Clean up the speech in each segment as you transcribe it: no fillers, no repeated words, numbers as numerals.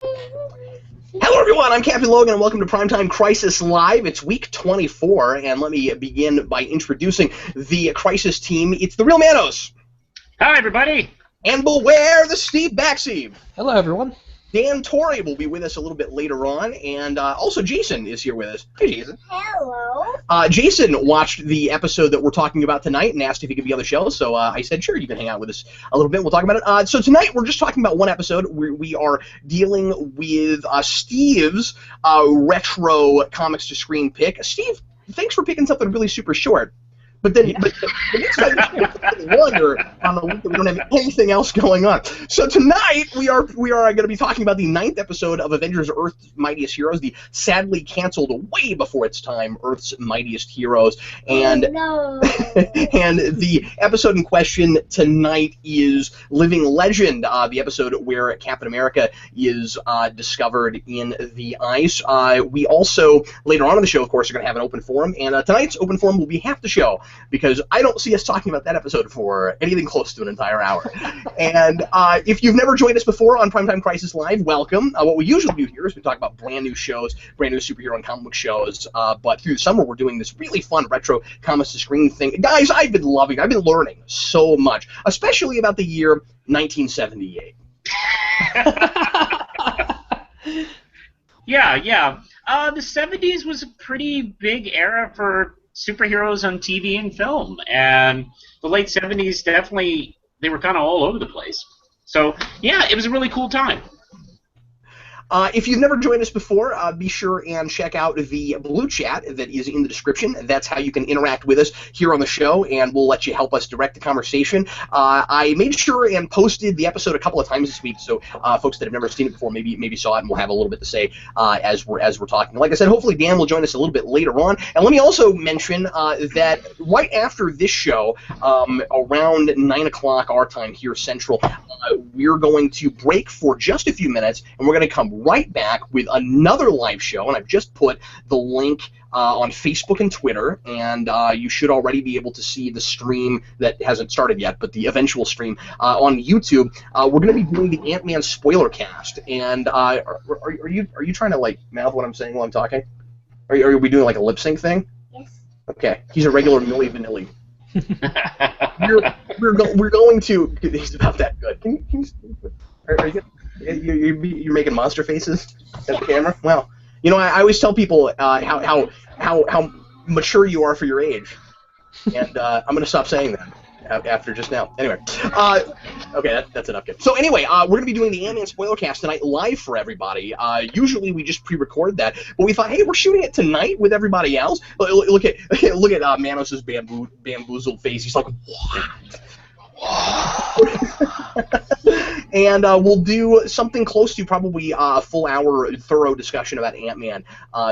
Hello everyone, I'm Captain Logan and welcome to Primetime Crisis Live. It's week 24 and let me begin by introducing the Crisis team. It's the Real Manos. Hi everybody. And beware the Steve Baxi. Hello everyone. Dan Torrey will be with us a little bit later on, and also Jason is here with us. Hey, Jason. Hello. Jason watched the episode that we're talking about tonight and asked if he could be on the show, so I said, sure, you can hang out with us a little bit. We'll talk about it. So tonight we're just talking about one episode where we are dealing with Steve's retro comics to screen pick. Steve, thanks for picking something really super short. But then, but the next time it's longer on the week that we don't have anything else going on. So tonight we are going to be talking about the 9th episode of Avengers: Earth's Mightiest Heroes, the sadly canceled way before its time Earth's Mightiest Heroes, and and the episode in question tonight is Living Legend, the episode where Captain America is discovered in the ice. We also later on in the show, of course, are going to have an open forum, and tonight's open forum will be half the show, because I don't see us talking about that episode for anything close to an entire hour. And if you've never joined us before on Primetime Crisis Live, welcome. What we usually do here is we talk about brand new shows, brand new superhero and comic book shows, but through the summer we're doing this really fun retro comics to screen thing. Guys, I've been learning so much, especially about the year 1978. Yeah. The 70s was a pretty big era for superheroes on TV and film, and the late 70s definitely, they were kind of all over the place. So yeah, it was a really cool time. If you've never joined us before, be sure and check out the blue chat that is in the description. That's how you can interact with us here on the show, and we'll let you help us direct the conversation. I made sure and posted the episode a couple of times this week, so folks that have never seen it before maybe saw it and will have a little bit to say as we're talking. Like I said, hopefully Dan will join us a little bit later on. And let me also mention that right after this show, around 9 o'clock our time here Central, we're going to break for just a few minutes, and we're going to come right back with another live show, and I've just put the link on Facebook and Twitter, and you should already be able to see the stream that hasn't started yet, but the eventual stream on YouTube. We're going to be doing the Ant-Man spoiler cast, and are you trying to like mouth what I'm saying while I'm talking? Are we doing like a lip sync thing? Yes. Okay, he's a regular Milli Vanilli. we're going to. He's about that good. Can you are you good? You're making monster faces at the camera? Well, you know, I always tell people how mature you are for your age, and I'm going to stop saying that after just now. Anyway, okay, that's enough. Good. So anyway, we're going to be doing the Ant-Man spoiler cast tonight live for everybody. Usually we just pre-record that, but we thought, hey, we're shooting it tonight with everybody else. Look at Manos' bamboozled face. He's like, what? And we'll do something close to probably a full hour thorough discussion about Ant-Man.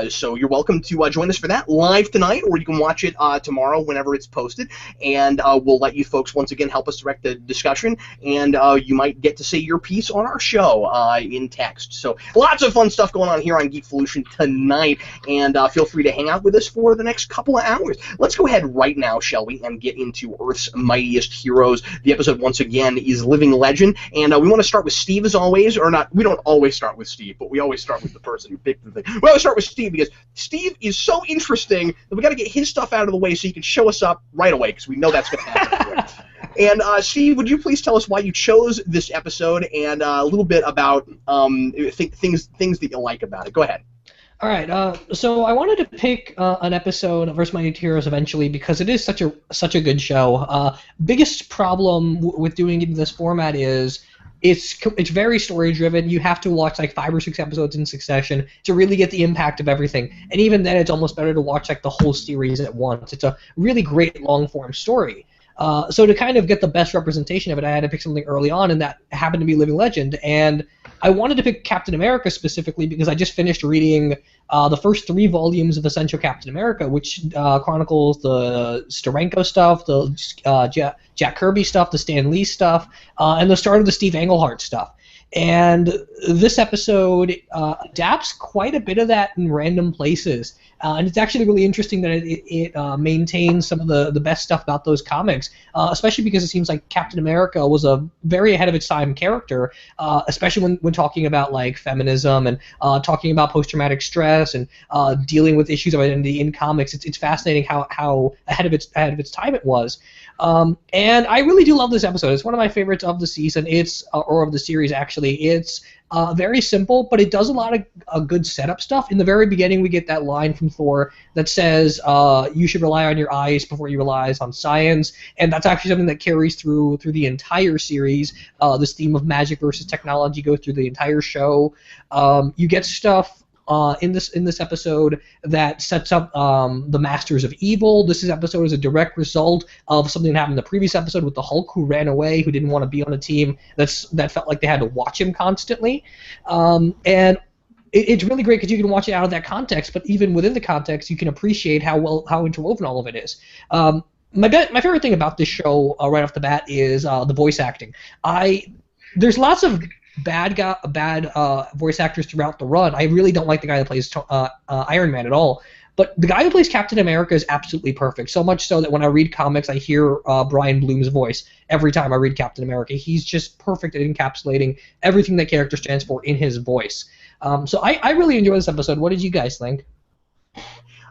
So you're welcome to join us for that live tonight, or you can watch it tomorrow whenever it's posted. And we'll let you folks once again help us direct the discussion, and you might get to say your piece on our show in text. So lots of fun stuff going on here on Geekvolution tonight, and feel free to hang out with us for the next couple of hours. Let's go ahead right now, shall we, and get into Earth's Mightiest Heroes. The episode, once again, is Living Legend, and we want to start with Steve as always, or not. We don't always start with Steve, but we always start with the person who picked the thing. We always start with Steve because Steve is so interesting that we got to get his stuff out of the way so he can show us up right away, because we know that's going to happen. And Steve, would you please tell us why you chose this episode and a little bit about things that you like about it? Go ahead. All right, so I wanted to pick an episode of Earth's Mightiest Heroes eventually because it is such a good show. Biggest problem with doing it in this format is it's very story driven. You have to watch like 5 or 6 episodes in succession to really get the impact of everything. And even then, it's almost better to watch like the whole series at once. It's a really great long form story. So to kind of get the best representation of it, I had to pick something early on, and that happened to be Living Legend. And I wanted to pick Captain America specifically because I just finished reading the first 3 volumes of Essential Captain America, which chronicles the Steranko stuff, the Jack Kirby stuff, the Stan Lee stuff, and the start of the Steve Englehart stuff. And this episode adapts quite a bit of that in random places. and it's actually really interesting that it maintains some of the best stuff about those comics, especially because it seems like Captain America was a very ahead of its time character, especially when talking about like feminism and talking about post-traumatic stress and dealing with issues of identity in comics. It's fascinating how ahead of its time it was. And I really do love this episode. It's one of my favorites of the season. Or of the series actually. It's very simple, but it does a lot of good setup stuff. In the very beginning, we get that line from Thor that says, "You should rely on your eyes before you rely on science," and that's actually something that carries through the entire series. This theme of magic versus technology goes through the entire show. You get stuff in this episode that sets up the Masters of Evil. This episode is a direct result of something that happened in the previous episode with the Hulk, who ran away, who didn't want to be on a team that felt like they had to watch him constantly. And it's really great because you can watch it out of that context, but even within the context, you can appreciate how interwoven all of it is. My favorite thing about this show right off the bat is the voice acting. There's lots of bad voice actors throughout the run. I really don't like the guy that plays Iron Man at all. But the guy who plays Captain America is absolutely perfect. So much so that when I read comics, I hear Brian Bloom's voice every time I read Captain America. He's just perfect at encapsulating everything that character stands for in his voice. So I really enjoy this episode. What did you guys think?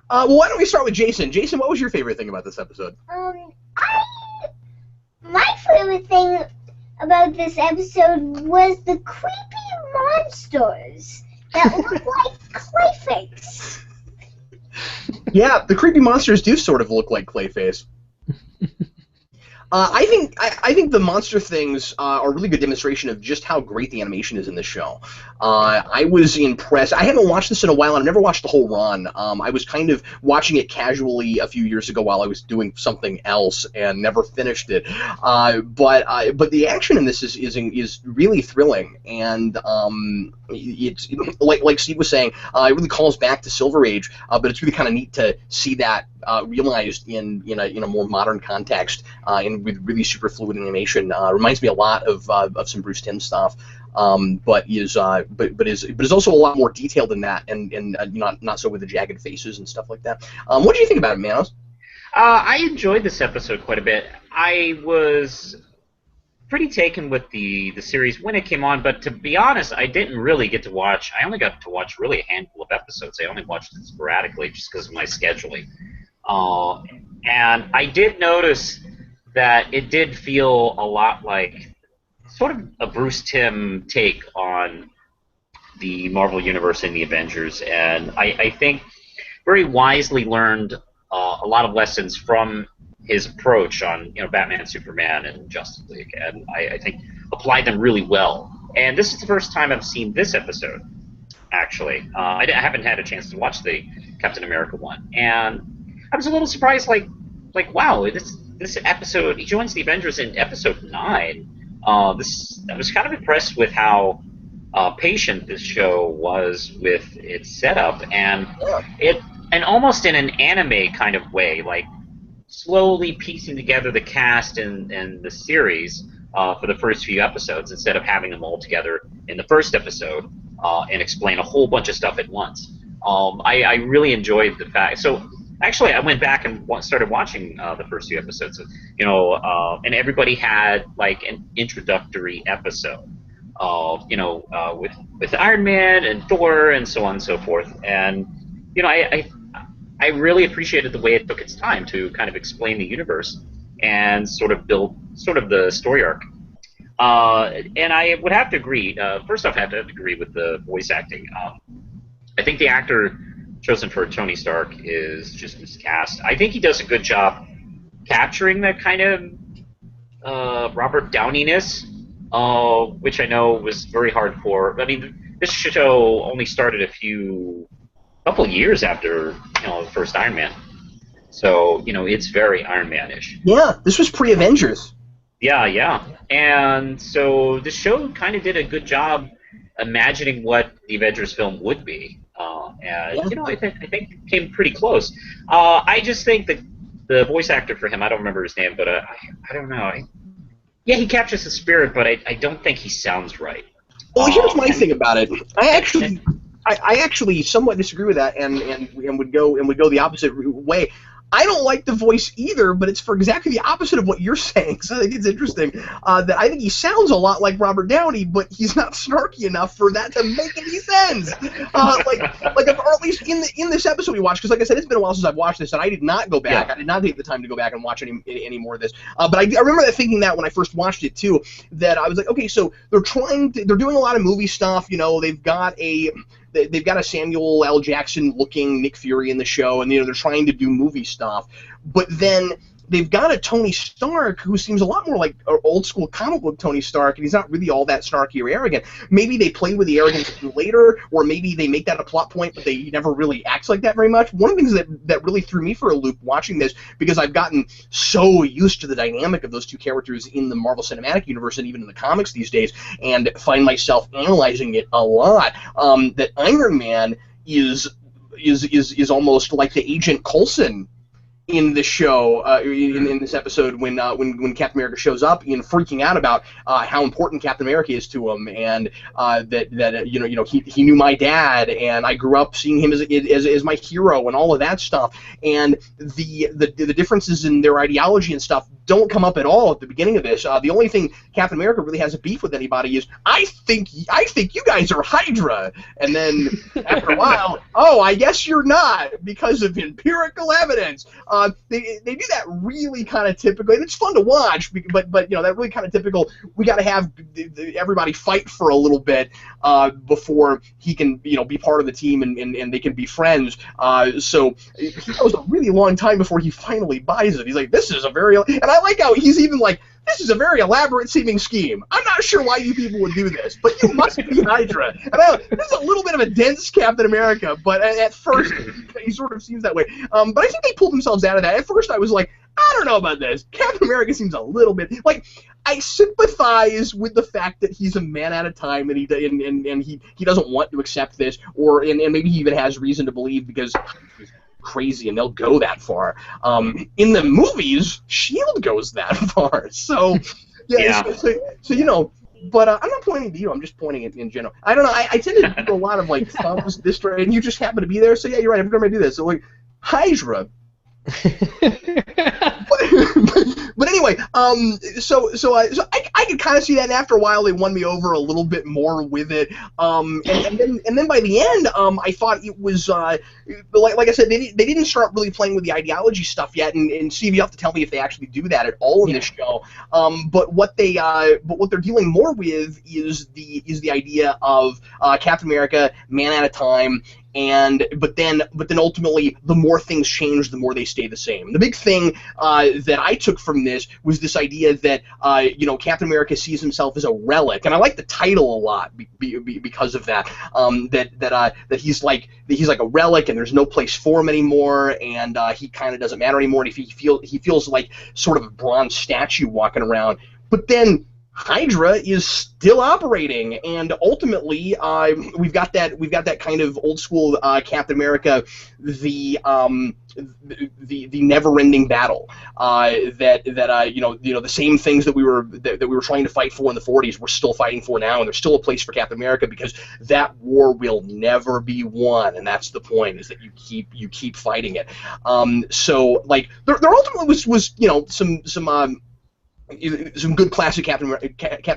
Well, why don't we start with Jason? Jason, what was your favorite thing about this episode? My favorite thing about this episode was the creepy monsters that look like Clayface. Yeah, the creepy monsters do sort of look like Clayface. I think the monster things are a really good demonstration of just how great the animation is in this show. I was impressed. I haven't watched this in a while, and I've never watched the whole run. I was kind of watching it casually a few years ago while I was doing something else and never finished it. But the action in this is really thrilling, and it's like Steve was saying, it really calls back to Silver Age. But it's really kind of neat to see that realized in a more modern context and with really super fluid animation. Reminds me a lot of some Bruce Timm stuff, but is also a lot more detailed than that, and not so with the jagged faces and stuff like that. What do you think about it, Manos? I enjoyed this episode quite a bit. I was pretty taken with the series when it came on, but to be honest, I didn't really get to watch. I only got to watch really a handful of episodes. I only watched it sporadically just because of my scheduling. And I did notice that it did feel a lot like sort of a Bruce Timm take on the Marvel Universe and the Avengers, and I think very wisely learned a lot of lessons from his approach on Batman, Superman, and Justice League, and I think applied them really well. And this is the first time I've seen this episode, actually. I haven't had a chance to watch the Captain America one, and I was a little surprised, like wow, this episode, he joins the Avengers in episode 9. I was kind of impressed with how patient this show was with its setup, and almost in an anime kind of way, like slowly piecing together the cast and the series for the first few episodes instead of having them all together in the first episode and explain a whole bunch of stuff at once. I really enjoyed the fact. So actually, I went back and started watching the first few episodes, and everybody had like an introductory episode, with Iron Man and Thor and so on and so forth. And I really appreciated the way it took its time to kind of explain the universe and sort of build sort of the story arc. And I would have to agree. First off, I have to agree with the voice acting. I think the actor chosen for Tony Stark is just miscast. I think he does a good job capturing that kind of Robert Downiness, which I know was very hard for. I mean, this show only started a couple of years after the first Iron Man, so it's very Iron Man-ish. Yeah, this was pre-Avengers. Yeah, and so the show kind of did a good job imagining what the Avengers film would be. I think it came pretty close. I just think that the voice actor for him, I don't remember his name, but I don't know. He captures the spirit, but I don't think he sounds right. Well, here's my thing about it. I actually somewhat disagree with that, and would go the opposite way. I don't like the voice either, but it's for exactly the opposite of what you're saying. So I think it's interesting that I think he sounds a lot like Robert Downey, but he's not snarky enough for that to make any sense. Or at least in this episode we watched, because like I said, it's been a while since I've watched this, and I did not go back. Yeah. I did not take the time to go back and watch any more of this. But I remember thinking that when I first watched it too, that I was like, okay, so they're doing a lot of movie stuff. You know, they've got a Samuel L. Jackson looking Nick Fury in the show, and they're trying to do movie stuff, but then they've got a Tony Stark who seems a lot more like old school comic book Tony Stark, and he's not really all that snarky or arrogant. Maybe they play with the arrogance later, or maybe they make that a plot point, but they never really acts like that very much. One of the things that really threw me for a loop watching this, because I've gotten so used to the dynamic of those two characters in the Marvel Cinematic Universe and even in the comics these days, and find myself analyzing it a lot, that Iron Man is almost like the Agent Coulson in the show, in this episode, when Captain America shows up and freaking out about how important Captain America is to him, and that he knew my dad, and I grew up seeing him as my hero, and all of that stuff, and the differences in their ideology and stuff don't come up at all at the beginning of this. The only thing Captain America really has a beef with anybody is, I think you guys are Hydra, and then after a while, oh, I guess you're not, because of empirical evidence. They do that really kind of typically, and it's fun to watch, but that really kind of typical, we got to have everybody fight for a little bit before he can be part of the team and they can be friends. So it goes a really long time before he finally buys it. He's like, this is a very, and I like how he's even like, this is a very elaborate seeming scheme. I'm not sure why you people would do this, but you must be Hydra. And this is a little bit of a dense Captain America, but at first he sort of seems that way. But I think they pulled themselves out of that. At first I was like, I don't know about this. Captain America seems a little bit like, I sympathize with the fact that he's a man at a time, and he doesn't want to accept this, and maybe he even has reason to believe, because he's crazy and they'll go that far. In the movies, S.H.I.E.L.D. goes that far. So but I'm not pointing to you. I'm just pointing in general. I don't know. I tend to do a lot of like thumbs this way, and you just happen to be there. So yeah, you're right. I'm going to do this. So like Hydra. But anyway, so I could kind of see that, and after a while they won me over a little bit more with it, and then by the end, I thought it was like I said, they didn't start really playing with the ideology stuff yet, and Steve, you have to tell me if they actually do that at all in this show. But what they're dealing more with is the idea of Captain America, man at a time. But then ultimately, the more things change, the more they stay the same. The big thing that I took from this was this idea that Captain America sees himself as a relic, and I like the title a lot because of that. That he's like a relic, and there's no place for him anymore, and he kind of doesn't matter anymore. And he feels like sort of a bronze statue walking around. But then Hydra is still operating, and ultimately, we've got that kind of old school Captain America, the never-ending battle. The same things that we were trying to fight for in the 40s, we're still fighting for now, and there's still a place for Captain America, because that war will never be won, and that's the point, is that you keep fighting it. So like there ultimately was some good classic Captain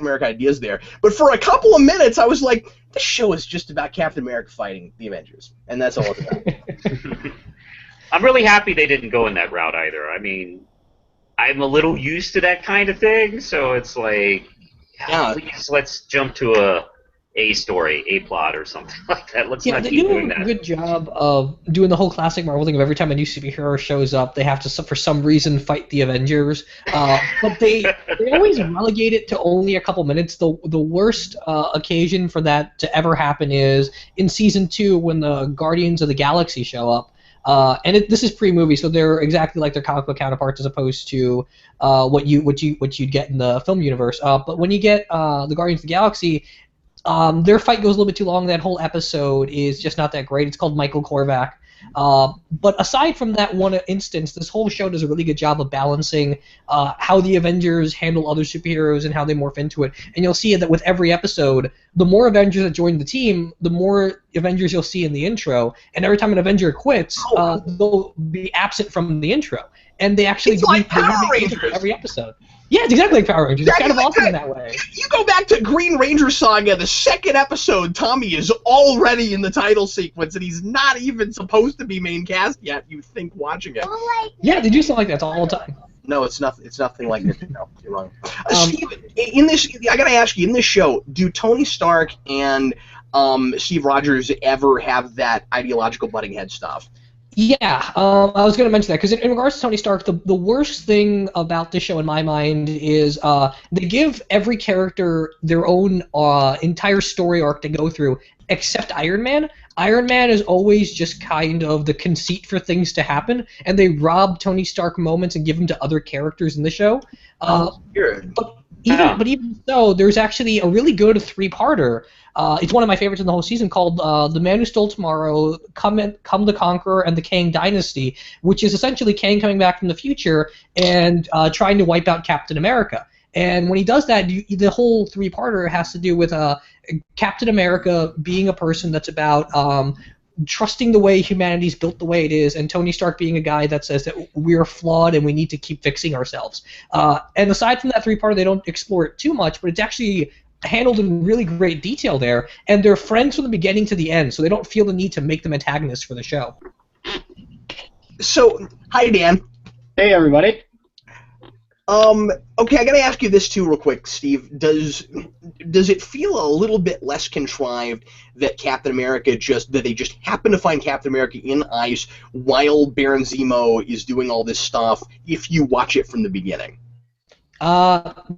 America ideas there. But for a couple of minutes, I was like, this show is just about Captain America fighting the Avengers. And that's all it's about. I'm really happy they didn't go in that route either. I mean, I'm a little used to that kind of thing, so it's like, please, let's jump to a story, a plot, or something like that. Let's not keep doing that. They do a good job of doing the whole classic Marvel thing of every time a new superhero shows up, they have to, for some reason, fight the Avengers. But they always relegate it to only a couple minutes. The worst occasion for that to ever happen is in Season 2 when the Guardians of the Galaxy show up. And this is pre-movie, so they're exactly like their comic book counterparts as opposed to what you'd get in the film universe. But when you get the Guardians of the Galaxy, their fight goes a little bit too long. That whole episode is just not that great. It's called Michael Korvac. But aside from that one instance, this whole show does a really good job of balancing how the Avengers handle other superheroes and how they morph into it. And you'll see that with every episode, the more Avengers that join the team, the more Avengers you'll see in the intro. And every time an Avenger quits, they'll be absent from the intro. And they actually It's like Power Rangers every episode. Yeah, it's exactly like Power Rangers. It's kind of awesome in that way. You go back to Green Ranger Saga, the second episode, Tommy is already in the title sequence, and he's not even supposed to be main cast yet, you think, watching it. Yeah, they do stuff like that all the time. No, it's nothing like this. No, you're wrong. Steve, in this, I gotta ask you, in this show, do Tony Stark and Steve Rogers ever have that ideological butting head stuff? Yeah, I was going to mention that because in regards to Tony Stark, the worst thing about this show in my mind is they give every character their own entire story arc to go through, except Iron Man. Iron Man is always just kind of the conceit for things to happen, and they rob Tony Stark moments and give them to other characters in the show. Weird. But even so, there's actually a really good three-parter. It's one of my favorites in the whole season called The Man Who Stole Tomorrow, Come the Conqueror, and the Kang Dynasty, which is essentially Kang coming back from the future and trying to wipe out Captain America. And when he does that, the whole three-parter has to do with Captain America being a person that's about trusting the way humanity's built the way it is, and Tony Stark being a guy that says that we're flawed and we need to keep fixing ourselves. And aside from that three-parter, they don't explore it too much, but it's actually handled in really great detail there, and they're friends from the beginning to the end, so they don't feel the need to make them antagonists for the show. So, hi, Dan. Hey, everybody. Okay, I gotta ask you this too, real quick, Steve. Does it feel a little bit less contrived that Captain America that they just happen to find Captain America in ice while Baron Zemo is doing all this stuff? If you watch it from the beginning.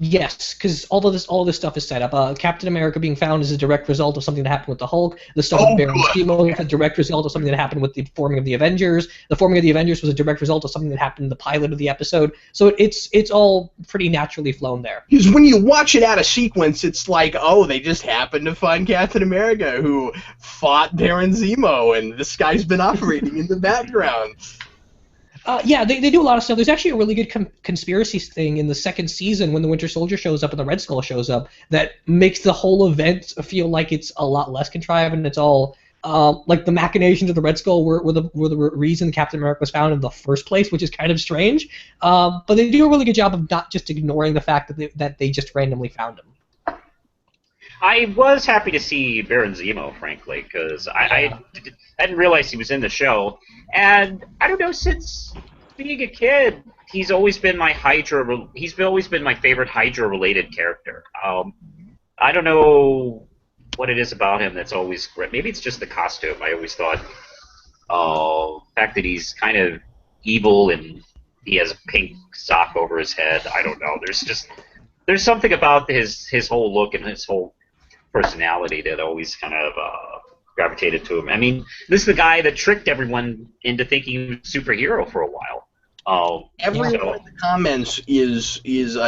Yes, because all of this stuff is set up. Captain America being found is a direct result of something that happened with the Hulk. The stuff with Baron Zemo is a direct result of something that happened with the forming of the Avengers. The forming of the Avengers was a direct result of something that happened in the pilot of the episode. So it's all pretty naturally flown there. Because when you watch it out of sequence, it's like, oh, they just happened to find Captain America who fought Baron Zemo, and this guy's been operating in the background. Yeah, they do a lot of stuff. There's actually a really good conspiracy thing in the second season when the Winter Soldier shows up and the Red Skull shows up that makes the whole event feel like it's a lot less contrived, and it's all like the machinations of the Red Skull were the reason Captain America was found in the first place, which is kind of strange. But they do a really good job of not just ignoring the fact that they just randomly found him. I was happy to see Baron Zemo, frankly, because I hadn't realized he was in the show. And I don't know, since being a kid, he's always been my Hydra. He's always been my favorite Hydra-related character. I don't know what it is about him that's always great. Maybe it's just the costume. I always thought, the fact that he's kind of evil and he has a pink sock over his head. I don't know. There's something about his whole look and his whole personality that always kind of gravitated to him. I mean, this is the guy that tricked everyone into thinking he was a superhero for a while. Everyone in the comments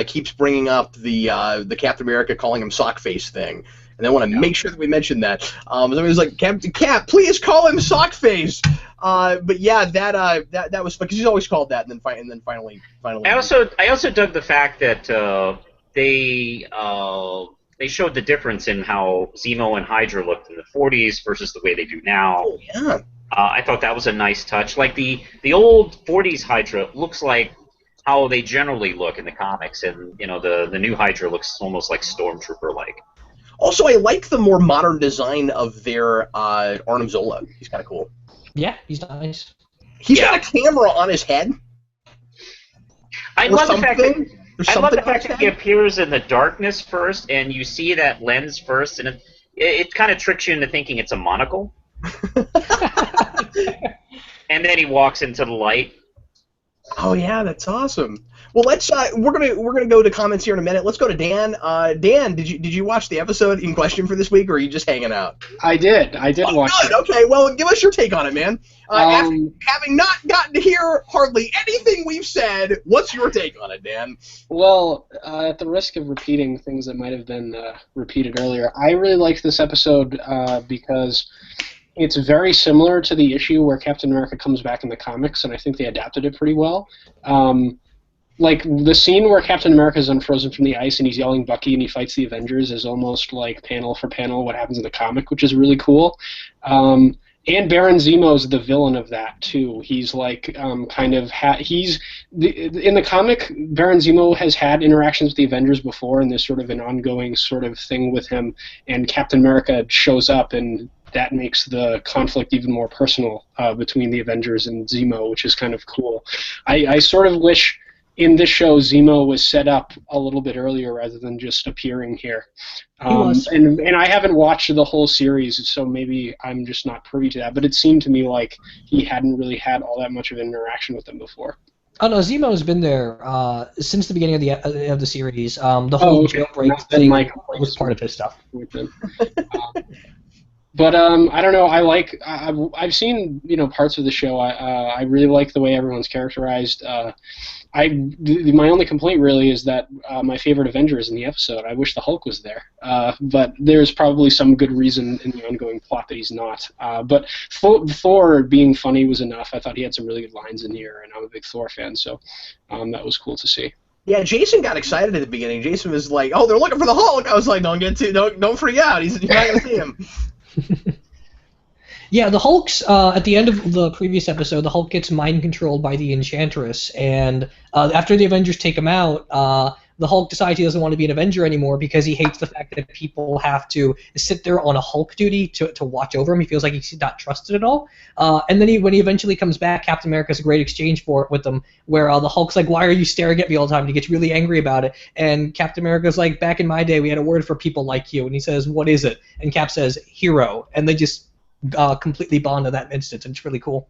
keeps bringing up the Captain America calling him Sockface thing, and I want to make sure that we mention that. Somebody's like, Captain Cap, please call him Sockface. But yeah, that was because he's always called that, and then finally. I also dug the fact that they showed the difference in how Zemo and Hydra looked in the 40s versus the way they do now. Oh, yeah. I thought that was a nice touch. Like the old 40s Hydra looks like how they generally look in the comics, and the new Hydra looks almost like Stormtrooper-like. Also, I like the more modern design of their Arnim Zola. He's kind of cool. Yeah, he's nice. He's got a camera on his head. I love the fact that he appears in the darkness first, and you see that lens first, and it kind of tricks you into thinking it's a monocle. And then he walks into the light. Oh yeah, that's awesome. Well, let's we're gonna go to comments here in a minute. Let's go to Dan. Dan, did you watch the episode in question for this week, or are you just hanging out? I did watch good. it. Okay, well, give us your take on it, man. After having not gotten to hear hardly anything we've said, what's your take on it, Dan? Well, at the risk of repeating things that might have been repeated earlier, I really liked this episode because it's very similar to the issue where Captain America comes back in the comics, and I think they adapted it pretty well. Like, the scene where Captain America is unfrozen from the ice and he's yelling Bucky and he fights the Avengers is almost like panel for panel what happens in the comic, which is really cool. And Baron Zemo's the villain of that too. He's like in the comic, Baron Zemo has had interactions with the Avengers before, and there's sort of an ongoing sort of thing with him. And Captain America shows up, and that makes the conflict even more personal between the Avengers and Zemo, which is kind of cool. I sort of wish in this show Zemo was set up a little bit earlier rather than just appearing here. He was. And I haven't watched the whole series, so maybe I'm just not privy to that, but it seemed to me like he hadn't really had all that much of an interaction with them before. Oh no, Zemo's been there since the beginning of the series. The whole jailbreak thing was part of his stuff. But I don't know. I've seen parts of the show. I really like the way everyone's characterized. My only complaint really is that my favorite Avenger is in the episode. I wish the Hulk was there, but there's probably some good reason in the ongoing plot that he's not. But Thor being funny was enough. I thought he had some really good lines in here, and I'm a big Thor fan, so that was cool to see. Yeah, Jason got excited at the beginning. Jason was like, "Oh, they're looking for the Hulk." I was like, "Don't freak out. You're not gonna see him." Yeah, the Hulk's at the end of the previous episode, the Hulk gets mind controlled by the Enchantress, and after the Avengers take him out, the Hulk decides he doesn't want to be an Avenger anymore because he hates the fact that people have to sit there on a Hulk duty to watch over him. He feels like he's not trusted at all. And then when he eventually comes back, Captain America's a great exchange with him, where the Hulk's like, "Why are you staring at me all the time?" And he gets really angry about it. And Captain America's like, "Back in my day, we had a word for people like you." And he says, "What is it?" And Cap says, "Hero." And they just completely bond in that instant, and it's really cool.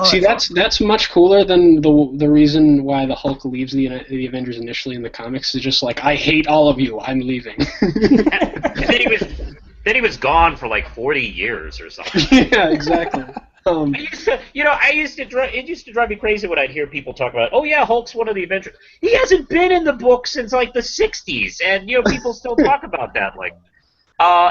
See, that's much cooler than the reason why the Hulk leaves the Avengers initially in the comics. Is just like, "I hate all of you, I'm leaving." And then he was gone for like 40 years or something. Yeah, exactly. It used to drive me crazy when I'd hear people talk about, "Oh yeah, Hulk's one of the Avengers." He hasn't been in the book since like the 60s, and people still talk about that. Like,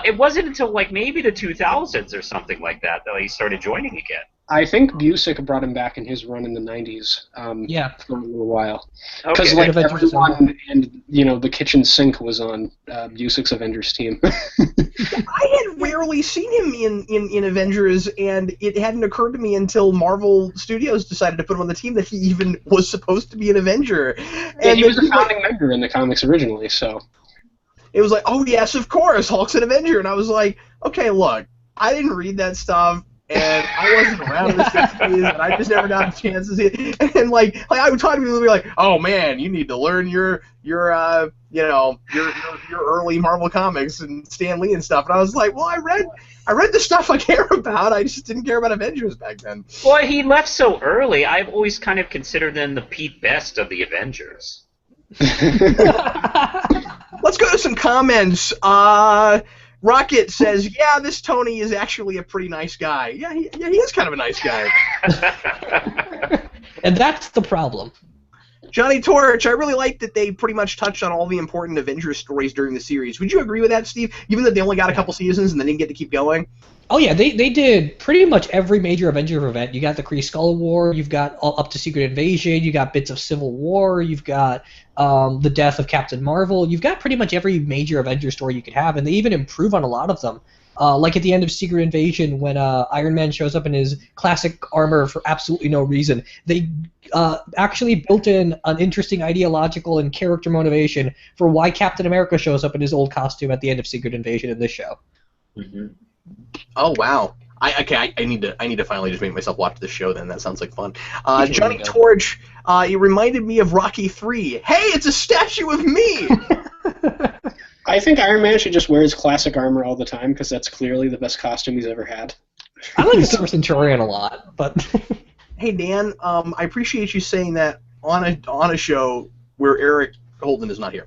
it wasn't until like maybe the 2000s or something like that he started joining again. I think Busick brought him back in his run in the 90s. For a little while. Because everyone and the kitchen sink was on Busick's Avengers team. I had rarely seen him in Avengers, and it hadn't occurred to me until Marvel Studios decided to put him on the team that he even was supposed to be an Avenger. And he was a founding member in the comics originally, so. It was like, "Oh yes, of course, Hulk's an Avenger," and I was like, "Okay, look, I didn't read that stuff, and I wasn't around in the 60s, and I just never got a chance to see it." And like I would talk to people and be like, "Oh man, you need to learn your early Marvel comics and Stan Lee and stuff," and I was like, "Well, I read the stuff I care about. I just didn't care about Avengers back then." Well, he left so early. I've always kind of considered him the Pete Best of the Avengers. Let's go to some comments. Rocket says, "Yeah, this Tony is actually a pretty nice guy." Yeah, he is kind of a nice guy. And that's the problem. Johnny Torch, I really like that they pretty much touched on all the important Avengers stories during the series. Would you agree with that, Steve? Even though they only got a couple seasons and they didn't get to keep going? Oh yeah, they did pretty much every major Avenger event. You got the Kree Skull War, you've got up to Secret Invasion, you got bits of Civil War, you've got the death of Captain Marvel. You've got pretty much every major Avenger story you could have, and they even improve on a lot of them. Like at the end of Secret Invasion, when Iron Man shows up in his classic armor for absolutely no reason, they actually built in an interesting ideological and character motivation for why Captain America shows up in his old costume at the end of Secret Invasion in this show. Mm-hmm. Oh wow! I need to finally just make myself watch this show. Then that sounds like fun. Johnny Torch, it reminded me of Rocky III. Hey, it's a statue of me. I think Iron Man should just wear his classic armor all the time because that's clearly the best costume he's ever had. I like the Silver Centurion a lot, but. Hey Dan, I appreciate you saying that on a show where Eric Holden is not here.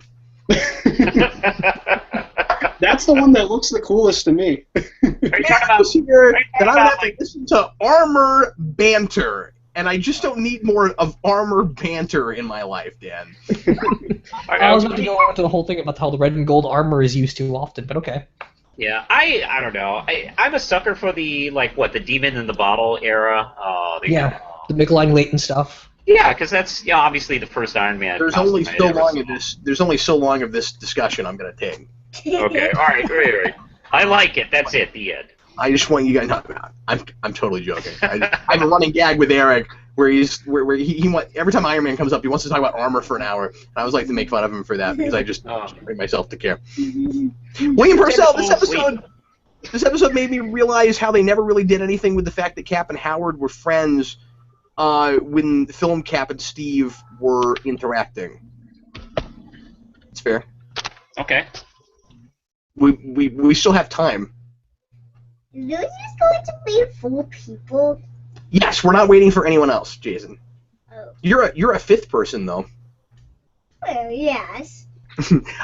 That's the one that looks the coolest to me. Are you talking about to listen to armor banter, and I just don't need more of armor banter in my life, Dan. I was about to go on to the whole thing about how the red and gold armor is used too often, but okay. Yeah, I don't know. I'm a sucker for the the Demon in the Bottle era. Yeah, the McLean Leighton stuff. Yeah, because that's obviously the first Iron Man. There's only costume so I'd ever long seen. of this. There's only so long of this discussion I'm going to take. Okay, all right. I like it. That's it. The end. I just want you guys. No, I'm totally joking. I have a running gag with Eric where he every time Iron Man comes up, he wants to talk about armor for an hour. And I always like to make fun of him for that because I just bring myself to care. William Purcell, this episode made me realize how they never really did anything with the fact that Cap and Howard were friends when the film Cap and Steve were interacting. It's fair. Okay. We still have time. Is this going to be 4 people? Yes, we're not waiting for anyone else, Jason. Oh. You're a 5th person though. Well, yes.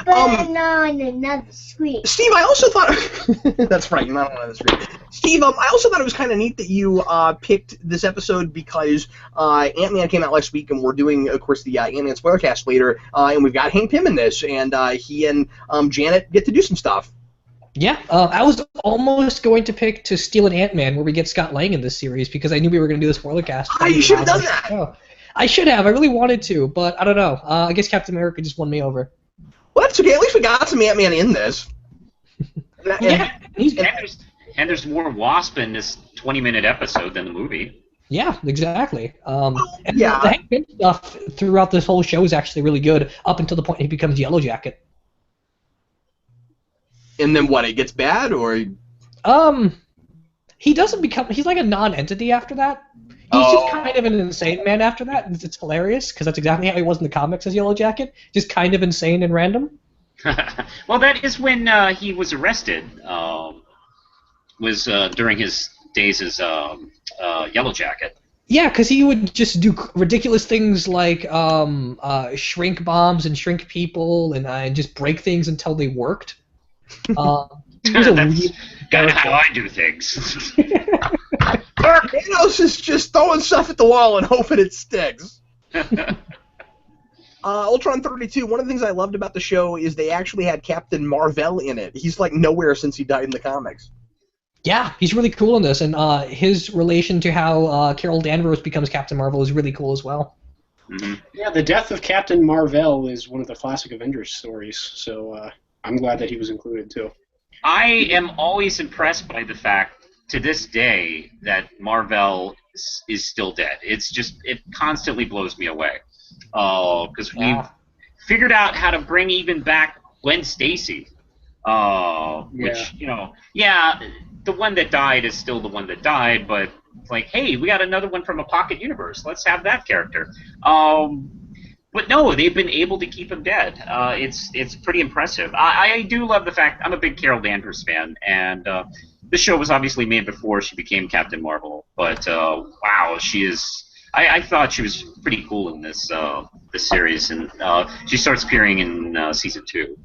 But not on another screen. Steve, I also thought that's right, you're not on the screen. Steve, I also thought it was kind of neat that you picked this episode because Ant-Man came out last week, and we're doing, of course, the Ant-Man spoilercast later, and we've got Hank Pym in this, and he and Janet get to do some stuff. Yeah, I was almost going to pick to steal an Ant-Man where we get Scott Lang in this series because I knew we were going to do the spoiler cast. Oh, you should have done that! Oh, I should have. I really wanted to, but I don't know. I guess Captain America just won me over. Well, that's okay. At least we got some Ant-Man in this. And there's more Wasp in this 20-minute episode than the movie. Yeah, exactly. And yeah. The Hank Pym stuff throughout this whole show is actually really good up until the point he becomes Yellow Jacket. And then what? It gets bad, or he doesn't become. He's like a non-entity after that. He's just kind of an insane man after that. And it's hilarious because that's exactly how he was in the comics as Yellow Jacket, just kind of insane and random. Well, that is when he was arrested. Was during his days as Yellow Jacket. Yeah, because he would just do ridiculous things like shrink bombs and shrink people and just break things until they worked. That's kind of how I do things. Thanos is just throwing stuff at the wall and hoping it sticks. Ultron 32, one of the things I loved about the show is they actually had Captain Marvel in it. He's like nowhere since he died in the comics. Yeah, he's really cool in this, and his relation to how Carol Danvers becomes Captain Marvel is really cool as well. Mm-hmm. Yeah, the death of Captain Marvel is one of the classic Avengers stories, so I'm glad that he was included too. I am always impressed by the fact, to this day, that Marvel is still dead. It constantly blows me away. Because we've figured out how to bring even back Gwen Stacy. Which, the one that died is still the one that died, but it's like, hey, we got another one from a pocket universe. Let's have that character. But no, they've been able to keep him dead. It's pretty impressive. I do love the fact I'm a big Carol Danvers fan, and this show was obviously made before she became Captain Marvel. But wow, she is. I thought she was pretty cool in this series, and she starts appearing in season 2.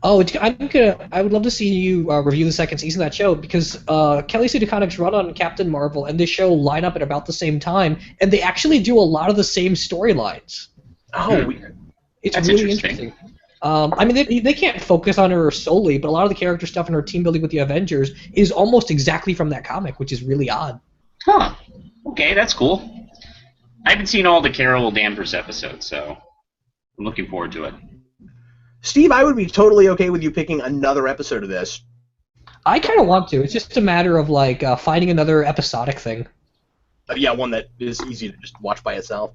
Oh, I would love to see you review the second season of that show because Kelly Sue DeConnick's run on Captain Marvel and this show line up at about the same time, and they actually do a lot of the same storylines. Oh, it's that's really interesting. I mean, they can't focus on her solely, but a lot of the character stuff and her team building with the Avengers is almost exactly from that comic, which is really odd. Huh. Okay, that's cool. I haven't seen all the Carol Danvers episodes, so I'm looking forward to it. Steve, I would be totally okay with you picking another episode of this. I kind of want to. It's just a matter of finding another episodic thing. Yeah, one that is easy to just watch by itself.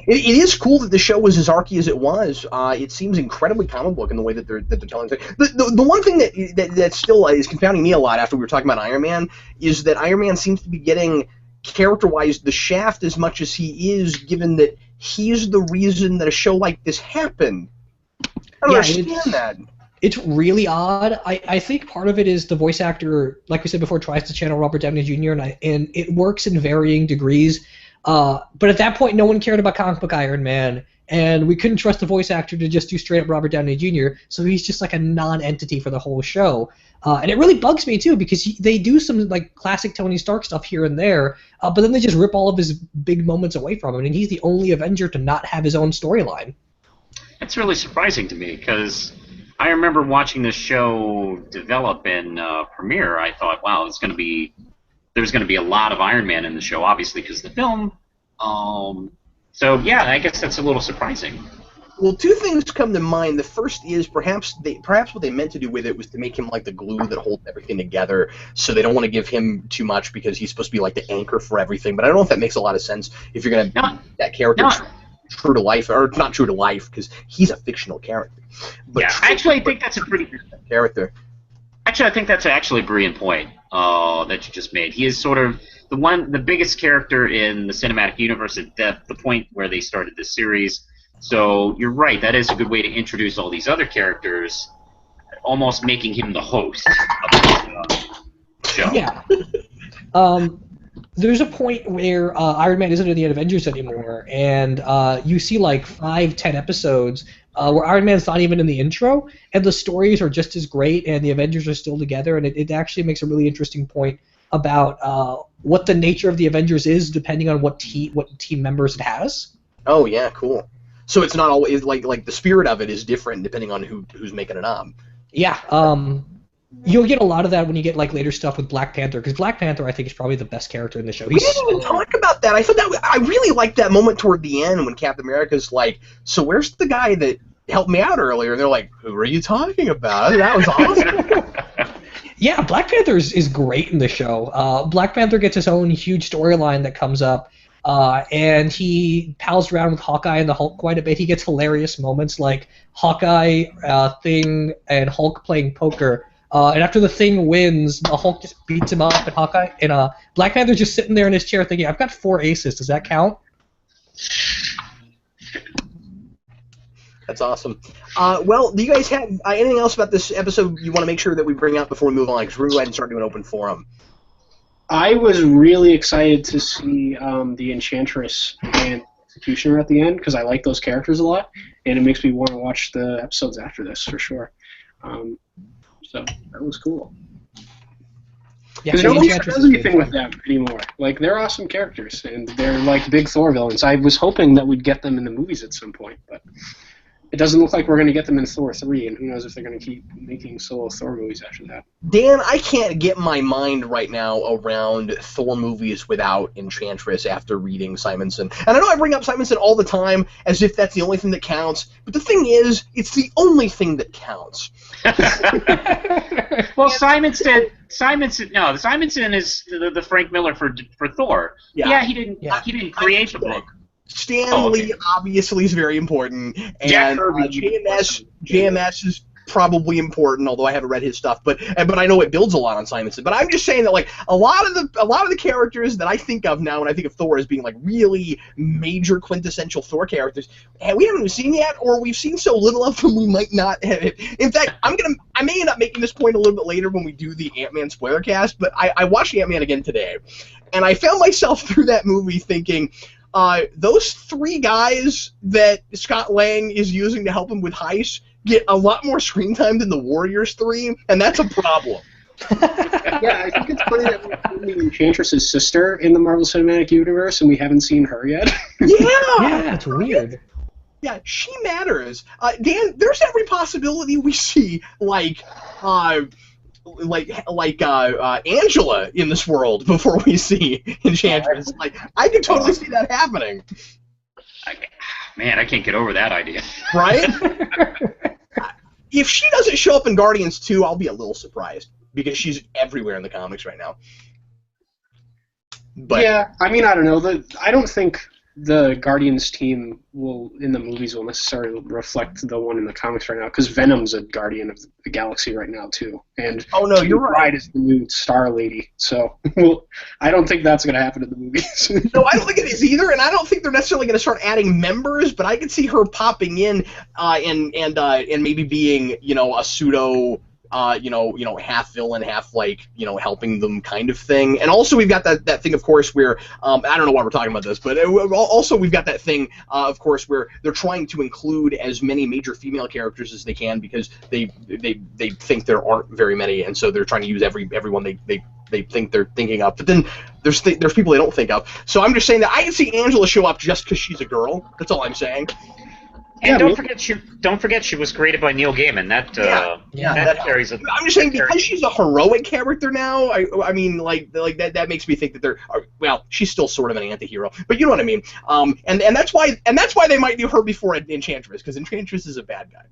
It is cool that the show was as archy as it was. It seems incredibly comic book in the way that they're telling it. The one thing that still is confounding me a lot after we were talking about Iron Man is that Iron Man seems to be getting character-wise the shaft as much as he is, given that he's the reason that a show like this happened. I don't understand that. It's really odd. I think part of it is the voice actor, like we said before, tries to channel Robert Downey Jr., and it works in varying degrees. But at that point, no one cared about comic book Iron Man, and we couldn't trust the voice actor to just do straight-up Robert Downey Jr., so he's just like a non-entity for the whole show. And it really bugs me, too, because they do some classic Tony Stark stuff here and there, but then they just rip all of his big moments away from him, and he's the only Avenger to not have his own storyline. That's really surprising to me, because I remember watching this show develop and premiere. I thought, wow, there's going to be a lot of Iron Man in the show, obviously because of the film. So yeah, I guess that's a little surprising. Well, two things come to mind. The first is perhaps what they meant to do with it was to make him like the glue that holds everything together. So they don't want to give him too much because he's supposed to be like the anchor for everything. But I don't know if that makes a lot of sense if you're going to that character true to life, or not true to life because he's a fictional character. But yeah, actually, I think that's a pretty good character. Actually, I think that's actually a brilliant point that you just made. He is sort of the biggest character in the cinematic universe at the point where they started this series. So you're right. That is a good way to introduce all these other characters, almost making him the host of the show. Yeah. There's a point where Iron Man isn't in the Avengers anymore, and you see like 5-10 episodes where Iron Man's not even in the intro, and the stories are just as great, and the Avengers are still together, and it actually makes a really interesting point about what the nature of the Avengers is, depending on what team members it has. Oh yeah, cool. So it's not always like the spirit of it is different depending on who's making it up. Yeah. You'll get a lot of that when you get like later stuff with Black Panther, because Black Panther I think is probably the best character in the show. We didn't even talk about that. I thought I really liked that moment toward the end when Captain America's like, "So where's the guy that helped me out earlier?" And they're like, "Who are you talking about?" That was awesome. Yeah, Black Panther is great in the show. Black Panther gets his own huge storyline that comes up, and he pals around with Hawkeye and the Hulk quite a bit. He gets hilarious moments like Hawkeye, Thing, and Hulk playing poker. And after the Thing wins, the Hulk just beats him up, and Hawkeye and Black Panther's just sitting there in his chair thinking, "I've got 4 aces. Does that count?" That's awesome. Well, do you guys have anything else about this episode you want to make sure that we bring up before we move on? Because we're going to go ahead and start doing open forum. I was really excited to see the Enchantress and Executioner at the end because I like those characters a lot, and it makes me want to watch the episodes after this for sure. So that was cool. Because nobody does anything with them anymore. Like, they're awesome characters, and they're like big Thor villains. I was hoping that we'd get them in the movies at some point, but it doesn't look like we're going to get them in Thor 3, and who knows if they're going to keep making solo Thor movies after that. Dan, I can't get my mind right now around Thor movies without Enchantress after reading Simonson. And I know I bring up Simonson all the time as if that's the only thing that counts, but the thing is, it's the only thing that counts. Well, Simonson is the Frank Miller for Thor. Yeah, he didn't create the book. Stan Lee obviously is very important, and JMS is probably important, although I haven't read his stuff. But I know it builds a lot on Simonson. But I'm just saying that like a lot of the characters that I think of now when I think of Thor as being like really major quintessential Thor characters, and we haven't even seen yet, or we've seen so little of them we might not have. In fact, I may end up making this point a little bit later when we do the Ant-Man spoiler cast. But I watched Ant-Man again today, and I found myself through that movie thinking, those 3 guys that Scott Lang is using to help him with heists get a lot more screen time than the Warriors 3, and that's a problem. Yeah, I think it's funny that we're seeing Enchantress's sister in the Marvel Cinematic Universe, and we haven't seen her yet. Yeah, it's weird. Yeah, she matters. Dan, there's every possibility we see Angela in this world before we see Enchantress. Like, I can totally see that happening. Man, I can't get over that idea. Right? If she doesn't show up in Guardians 2, I'll be a little surprised because she's everywhere in the comics right now. But yeah, I mean, I don't know. I don't think the Guardians team in the movies will necessarily reflect the one in the comics right now, because Venom's a Guardian of the Galaxy right now too, and you're right, is the new Star Lady. So I don't think that's going to happen in the movies. No, I don't think it is either, and I don't think they're necessarily going to start adding members. But I could see her popping in and maybe being a pseudo. Half villain, half helping them kind of thing. And also we've got that thing, of course, where I don't know why we're talking about this, but also we've got that thing, of course, where they're trying to include as many major female characters as they can because they think there aren't very many, and so they're trying to use everyone they think they're thinking of. But then there's people they don't think of. So I'm just saying that I can see Angela show up just because she's a girl. That's all I'm saying. And don't forget she was created by Neil Gaiman. That carries a. I'm just saying because she's a heroic character now. I mean like that makes me think that they're well, she's still sort of an anti-hero, but you know what I mean. And that's why they might do her before Enchantress, because Enchantress is a bad guy.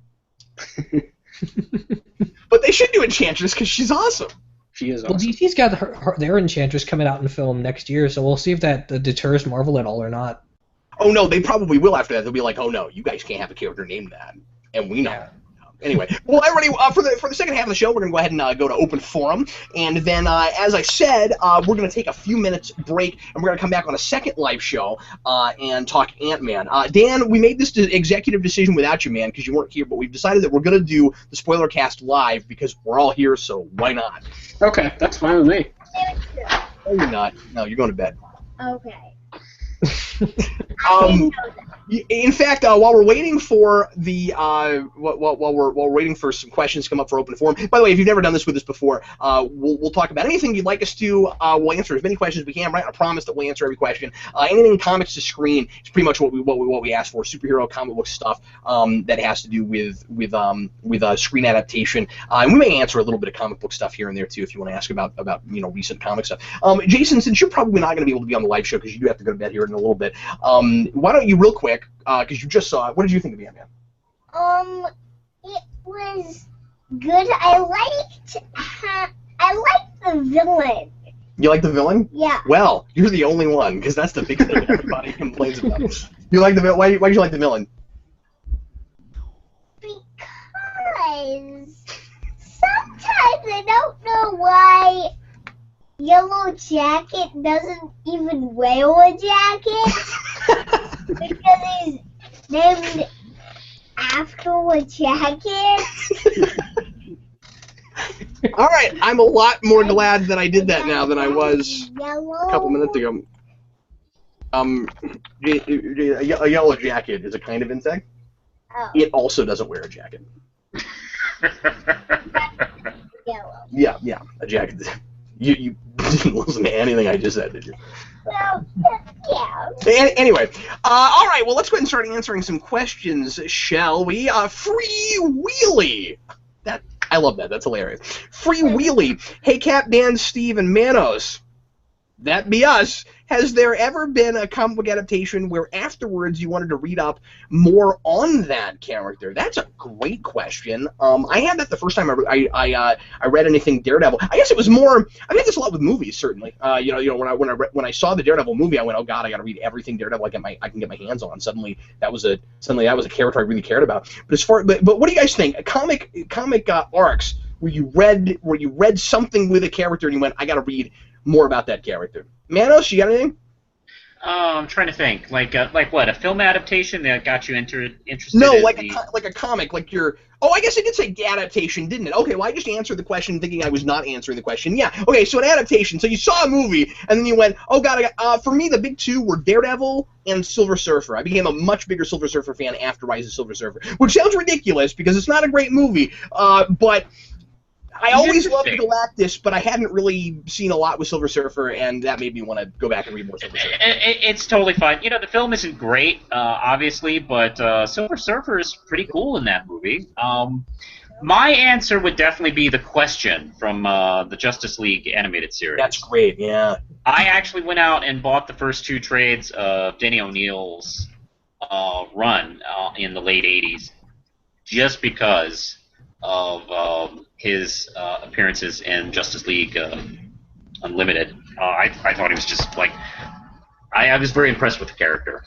But they should do Enchantress because she's awesome. She is awesome. Well, DC's got their Enchantress coming out in film next year, so we'll see if that deters Marvel at all or not. Oh no, they probably will after that. They'll be like, oh no, you guys can't have a character named that, and we know. Yeah. Anyway, well, everybody, for the second half of the show, we're going to go ahead and go to open forum, and then, as I said, we're going to take a few minutes break, and we're going to come back on a second live show and talk Ant-Man. Dan, we made this executive decision without you, man, because you weren't here, but we've decided that we're going to do the spoiler cast live because we're all here, so why not? Okay, that's fine with me. No, you're not. No, you're going to bed. Okay. In fact, while we're waiting for the while we're waiting for some questions to come up for open forum. By the way, if you've never done this with us before, we'll talk about anything you'd like us to. We'll answer as many questions as we can. Right? I promise that we'll answer every question. Anything comics to screen is pretty much what we ask for. Superhero comic book stuff that has to do with screen adaptation. And we may answer a little bit of comic book stuff here and there too if you want to ask about recent comic stuff. Jason, since you're probably not going to be able to be on the live show because you do have to go to bed here in a little bit, why don't you real quick, because you just saw it, what did you think of the Ant-Man? It was good. I liked the villain. You like the villain? Yeah. Well, you're the only one, because that's the big thing everybody complains about. You like the villain? Why did you like the villain? Because sometimes I don't know why Yellow Jacket doesn't even wear a jacket. Because he's named after a jacket. All right, I'm a lot more glad that I did that now than I was a couple minutes ago. A yellow jacket is a kind of insect. Oh. It also doesn't wear a jacket. Yellow. Yeah, a jacket. You didn't listen to anything I just said, did you? Well, yeah. Anyway, all right, well, let's go ahead and start answering some questions, shall we? Free Wheelie. I love that. That's hilarious. Free Wheelie. Hey, Cap, Dan, Steve, and Manos. That be us. Has there ever been a comic book adaptation where afterwards you wanted to read up more on that character? That's a great question. I had that the first time I read anything Daredevil. I guess it was more. I did this a lot with movies, certainly. When I saw the Daredevil movie, I went, oh God, I got to read everything Daredevil I can get my hands on. Suddenly that was a character I really cared about. But but what do you guys think? Comic arcs where you read something with a character and you went, I got to read more about that character. Manos, you got anything? I'm trying to think. Like what? A film adaptation that got you interested? No, in like a comic. Like your. Oh, I guess it did say adaptation, didn't it? Okay, well, I just answered the question thinking I was not answering the question. Yeah. Okay, so an adaptation. So you saw a movie and then you went, oh God, for me the big two were Daredevil and Silver Surfer. I became a much bigger Silver Surfer fan after Rise of Silver Surfer, which sounds ridiculous because it's not a great movie, but. I always loved Galactus, but I hadn't really seen a lot with Silver Surfer, and that made me want to go back and read more Silver Surfer. It's totally fine. The film isn't great, obviously, but Silver Surfer is pretty cool in that movie. My answer would definitely be the Question from the Justice League animated series. That's great, yeah. I actually went out and bought the first two trades of Denny O'Neil's run in the late 80s, just because of his appearances in Justice League Unlimited. I thought he was just like... I was very impressed with the character.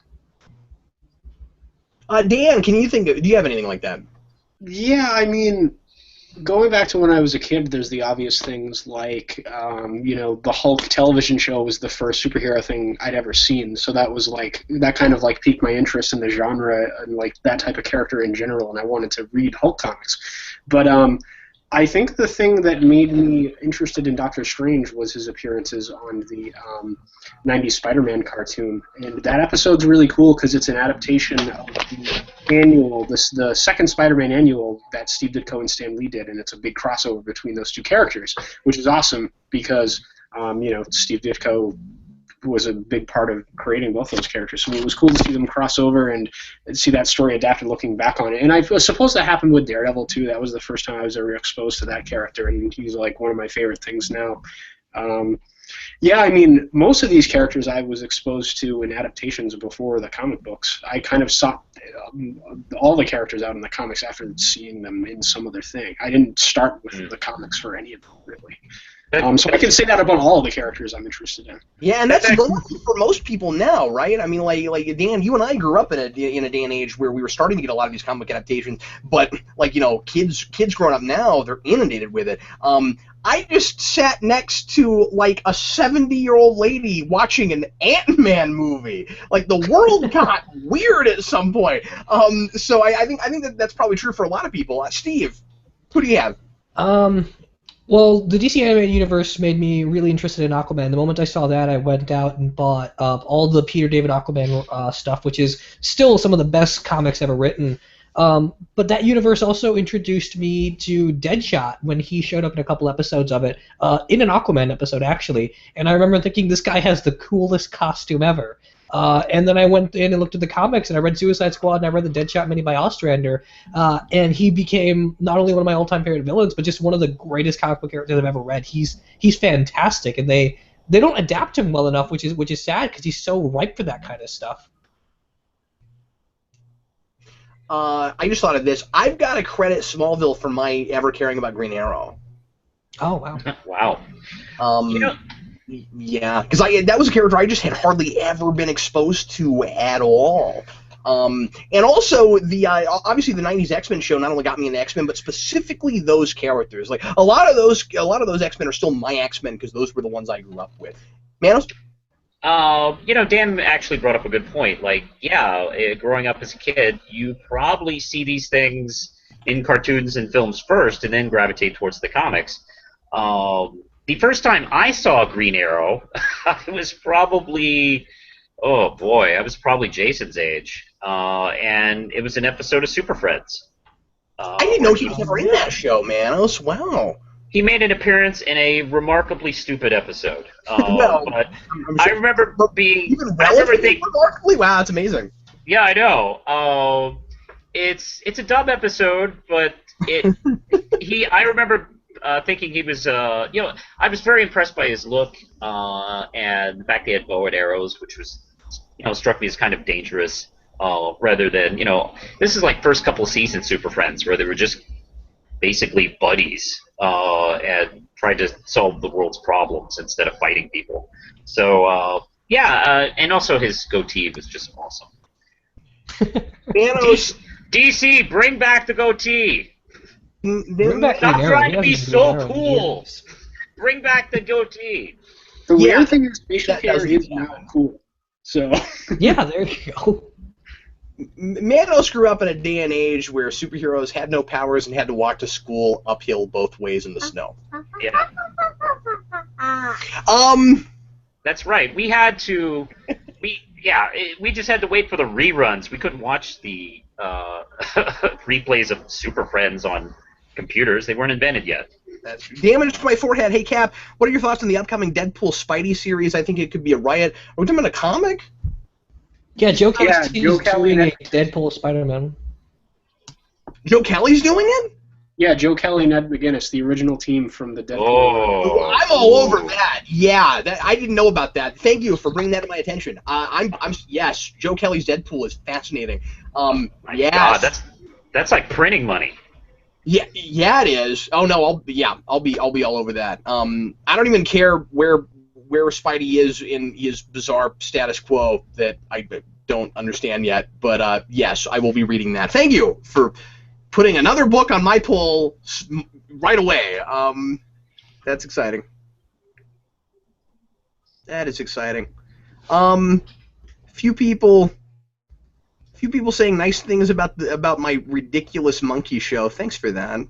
Dan, do you have anything like that? Yeah, I mean, going back to when I was a kid, there's the obvious things like, the Hulk television show was the first superhero thing I'd ever seen, so that kind of piqued my interest in the genre and that type of character in general, and I wanted to read Hulk comics. But I think the thing that made me interested in Doctor Strange was his appearances on the 90s Spider-Man cartoon, and that episode's really cool because it's an adaptation of the annual, the second Spider-Man annual that Steve Ditko and Stan Lee did, and it's a big crossover between those two characters, which is awesome because Steve Ditko was a big part of creating both those characters. So it was cool to see them cross over and see that story adapted looking back on it. And I suppose that happened with Daredevil too. That was the first time I was ever exposed to that character, and he's like one of my favorite things now. Yeah, I mean, most of these characters I was exposed to in adaptations before the comic books. I kind of sought all the characters out in the comics after seeing them in some other thing. I didn't start with the comics for any of them, really. So I can say that about all of the characters I'm interested in. Yeah, and that's normal for most people now, right? I mean, like Dan, you and I grew up in a day and age where we were starting to get a lot of these comic adaptations, but kids growing up now, they're inundated with it. I just sat next to like a 70-year-old lady watching an Ant-Man movie. Like the world got weird at some point. So I think that's probably true for a lot of people. Steve, who do you have? Well, the DC animated universe made me really interested in Aquaman. The moment I saw that, I went out and bought all the Peter David Aquaman stuff, which is still some of the best comics ever written. But that universe also introduced me to Deadshot when he showed up in a couple episodes of it, in an Aquaman episode, actually. And I remember thinking, this guy has the coolest costume ever. And then I went in and looked at the comics, and I read Suicide Squad, and I read the Deadshot mini by Ostrander, and he became not only one of my all-time favorite villains, but just one of the greatest comic book characters I've ever read. He's fantastic, and they don't adapt him well enough, which is sad because he's so ripe for that kind of stuff. I just thought of this. I've got to credit Smallville for my ever caring about Green Arrow. Oh, wow. Wow. Yeah, because that was a character I just had hardly ever been exposed to at all. And also obviously the '90s X-Men show not only got me into X-Men, but specifically those characters. Like a lot of those X-Men are still my X-Men because those were the ones I grew up with. Manos? Dan actually brought up a good point. Like, growing up as a kid, you probably see these things in cartoons and films first, and then gravitate towards the comics. The first time I saw Green Arrow, I was probably Jason's age, and it was an episode of Super Friends. I didn't know he was ever in that show, Manos. Wow. He made an appearance in a remarkably stupid episode. But I'm I sure. remember thinking, remarkably, wow, it's amazing. Yeah, I know. It's a dumb episode, but I remember thinking he was, I was very impressed by his look and the fact they had bow and arrows, which was, struck me as kind of dangerous, rather than, this is like first couple seasons Super Friends where they were just basically buddies and tried to solve the world's problems instead of fighting people. So, and also his goatee was just awesome. DC, bring back the goatee! Stop trying to be so cool! Bring back the goatee! The weird thing is, facial hair is not cool. So. Yeah, there you go. Manos grew up in a day and age where superheroes had no powers and had to walk to school uphill both ways in the snow. Yeah. That's right. We had to. We just had to wait for the reruns. We couldn't watch the replays of Super Friends on computers. They weren't invented yet. That's damage to my forehead. Hey, Cap, what are your thoughts on the upcoming Deadpool Spidey series? I think it could be a riot. Are we talking about a comic? Yeah, Joe Kelly's doing a Deadpool Spider-Man. Joe Kelly's doing it? Yeah, Joe Kelly and Ed McGuinness, the original team from the Deadpool. Oh, I'm all over that. Yeah, I didn't know about that. Thank you for bringing that to my attention. Yes, Joe Kelly's Deadpool is fascinating. God, that's like printing money. Yeah, it is. Oh no, I'll be all over that. I don't even care where Spidey is in his bizarre status quo that I don't understand yet. But yes, I will be reading that. Thank you for putting another book on my pull right away. That's exciting. That is exciting. Few people saying nice things about my ridiculous monkey show. Thanks for that.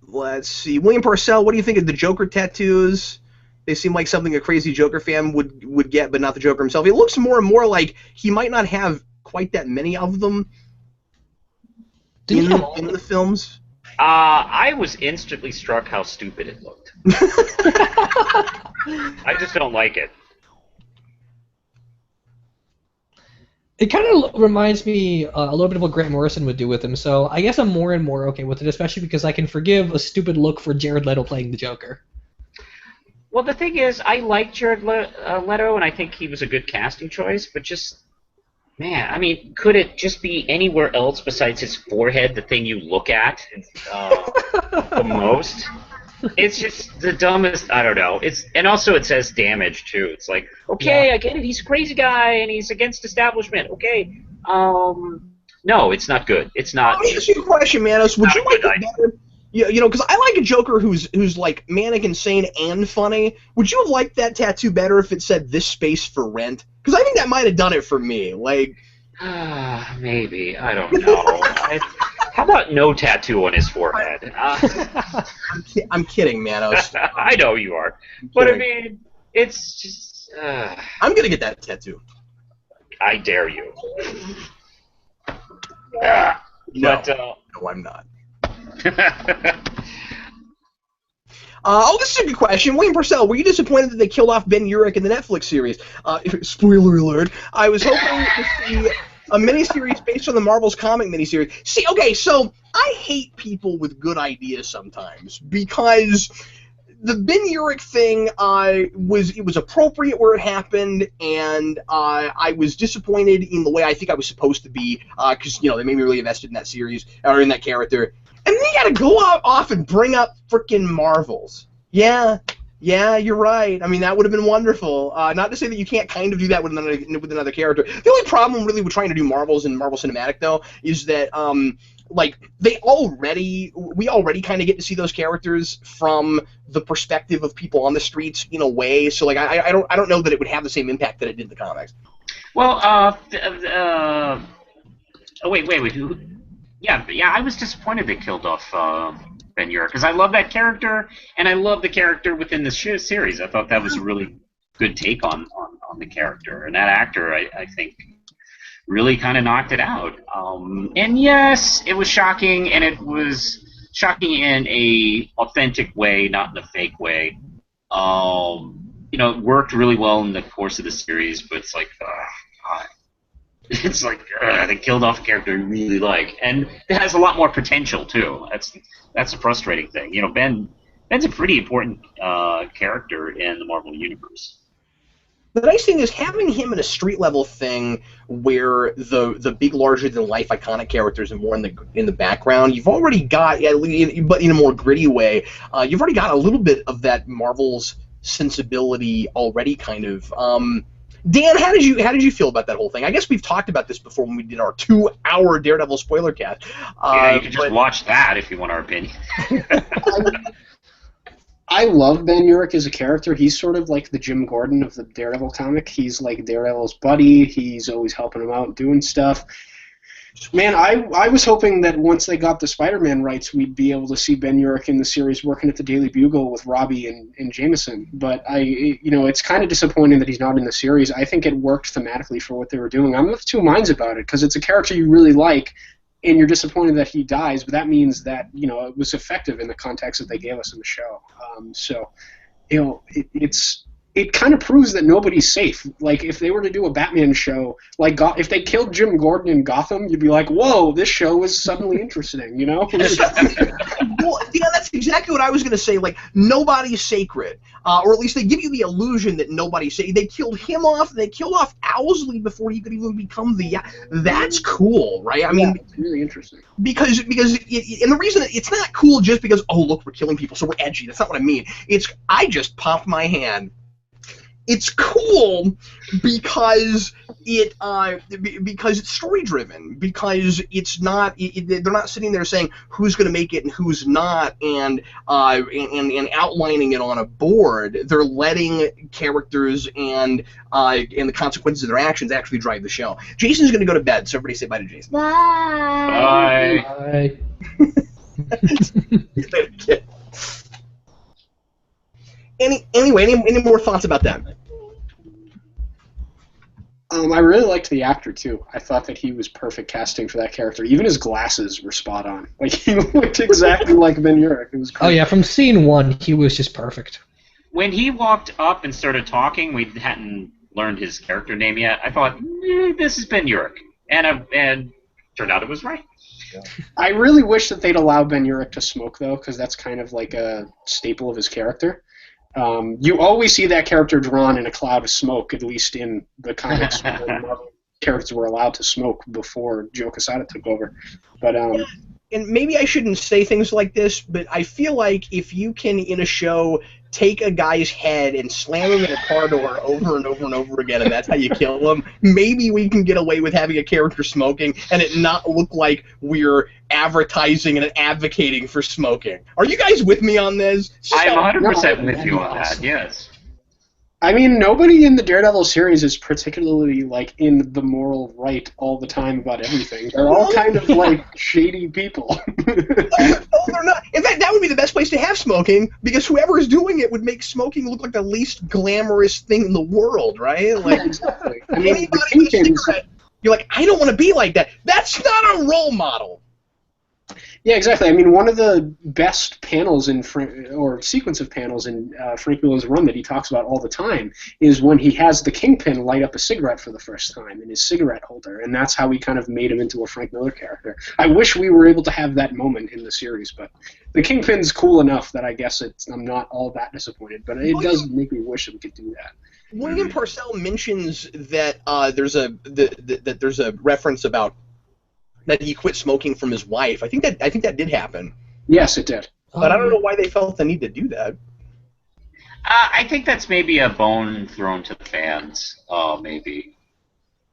Let's see. William Parcell, what do you think of the Joker tattoos? They seem like something a crazy Joker fan would get, but not the Joker himself. It looks more and more like he might not have quite that many of them in the films. I was instantly struck how stupid it looked. I just don't like it. It kind of reminds me a little bit of what Grant Morrison would do with him, so I guess I'm more and more okay with it, especially because I can forgive a stupid look for Jared Leto playing the Joker. Well, the thing is, I like Jared Leto, and I think he was a good casting choice, but just, man, I mean, could it just be anywhere else besides his forehead, the thing you look at the most? It's just the dumbest. I don't know. And also it says damage too. It's like, okay, I get it. He's a crazy guy and he's against establishment. Okay, no, it's not good. It's not. Let me ask you a question, Manos. Would you like it better? You know, because I like a Joker who's like manic, insane, and funny. Would you have liked that tattoo better if it said "This space for rent"? Because I think that might have done it for me. Like, maybe. I don't know. How about no tattoo on his forehead? I'm kidding, Manos. I know you are, but I mean, it's just. I'm gonna get that tattoo. I dare you. No, I'm not. This is a good question. William Purcell, were you disappointed that they killed off Ben Urich in the Netflix series? Spoiler alert. I was hoping to see a miniseries based on the Marvel's comic miniseries. See, okay, so I hate people with good ideas sometimes because the Ben Urich thing was appropriate where it happened, and I was disappointed in the way I think I was supposed to be because they made me really invested in that series or in that character. And then you gotta go off and bring up frickin' Marvels. Yeah, you're right. I mean, that would have been wonderful. Not to say that you can't kind of do that with another character. The only problem really with trying to do Marvels and Marvel Cinematic, though, is that like we already kind of get to see those characters from the perspective of people on the streets in a way. So like I don't know that it would have the same impact that it did in the comics. Well, wait. Yeah, I was disappointed they killed off Ben Urich because I love that character and I love the character within the series. I thought that was a really good take on the character, and that actor I think really kind of knocked it out. And yes, it was shocking, and it was shocking in a authentic way, not in a fake way. It worked really well in the course of the series, but it's like, God. It's like they killed off a character you really like, and it has a lot more potential too. That's a frustrating thing. Ben's a pretty important character in the Marvel universe. The nice thing is having him in a street level thing where the big, larger than life iconic characters are more in the background. You've already got, but in a more gritty way, you've already got a little bit of that Marvel's sensibility already, kind of. Dan, how did you feel about that whole thing? I guess we've talked about this before when we did our 2-hour Daredevil spoiler cast. You can just watch that if you want our opinion. I love Ben Urich as a character. He's sort of like the Jim Gordon of the Daredevil comic. He's like Daredevil's buddy. He's always helping him out doing stuff. Man, I was hoping that once they got the Spider-Man rights, we'd be able to see Ben Urich in the series working at the Daily Bugle with Robbie and Jameson. But it's kind of disappointing that he's not in the series. I think it worked thematically for what they were doing. I'm of two minds about it because it's a character you really like, and you're disappointed that he dies. But that means that it was effective in the context that they gave us in the show. It kind of proves that nobody's safe. Like, if they were to do a Batman show, like, if they killed Jim Gordon in Gotham, you'd be like, whoa, this show is suddenly interesting, Well, yeah, that's exactly what I was going to say. Like, nobody's sacred. Or at least they give you the illusion that nobody's sacred. They killed him off, and they killed off Owsley before he could even become the... That's cool, right? I mean, it's really interesting. Because and the reason it's not cool just because, oh, look, we're killing people, so we're edgy. That's not what I mean. I just popped my hand. It's cool because it's story driven, because it's not they're not sitting there saying who's going to make it and who's not and outlining it on a board. They're letting characters and the consequences of their actions actually drive the show. Jason's going to go to bed, so everybody say bye to Jason. Bye. Bye. Any more thoughts about that? I really liked the actor too. I thought that he was perfect casting for that character. Even his glasses were spot on. Like he looked exactly like Ben Urich. It was crazy. Oh yeah, from scene one, he was just perfect. When he walked up and started talking, we hadn't learned his character name yet. I thought, this is Ben Urich, and turned out it was right. I really wish that they'd allow Ben Urich to smoke though, because that's kind of like a staple of his character. You always see that character drawn in a cloud of smoke, at least in the comics. Characters were allowed to smoke before Joe Quesada took over. But and maybe I shouldn't say things like this, but I feel like if you can, in a show, take a guy's head and slam him in a car door over and over and over again, and that's how you kill him, maybe we can get away with having a character smoking and it not look like we're advertising and advocating for smoking. Are you guys with me on this? I'm 100% with you on that, yes. I mean, nobody in the Daredevil series is particularly, like, in the moral right all the time about everything. They're all kind of, like, shady people. No, they're not. In fact, that would be the best place to have smoking, because whoever is doing it would make smoking look like the least glamorous thing in the world, right? Like, exactly. I mean, anybody with a cigarette, you're like, I don't want to be like that. That's not a role model. Yeah, exactly. I mean, one of the best panels or sequence of panels in Frank Miller's run that he talks about all the time is when he has the Kingpin light up a cigarette for the first time in his cigarette holder, and that's how he kind of made him into a Frank Miller character. I wish we were able to have that moment in the series, but the Kingpin's cool enough that I guess I'm not all that disappointed, but it does make me wish that we could do that. William Parcell mentions that there's a reference about that he quit smoking from his wife. I think that did happen. Yes, it did. But I don't know why they felt the need to do that. I think that's maybe a bone thrown to the fans. Maybe,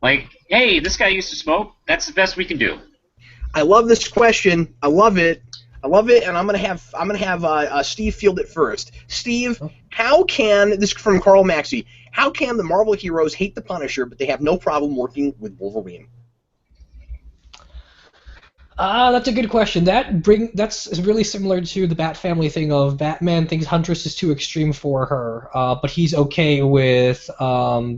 like, hey, this guy used to smoke. That's the best we can do. I love this question. I love it, and I'm gonna have Steve field it first. Steve, how can this is from Carl Maxey? How can the Marvel heroes hate the Punisher, but they have no problem working with Wolverine? That's a good question. That's really similar to the Bat Family thing of Batman thinks Huntress is too extreme for her, but he's okay with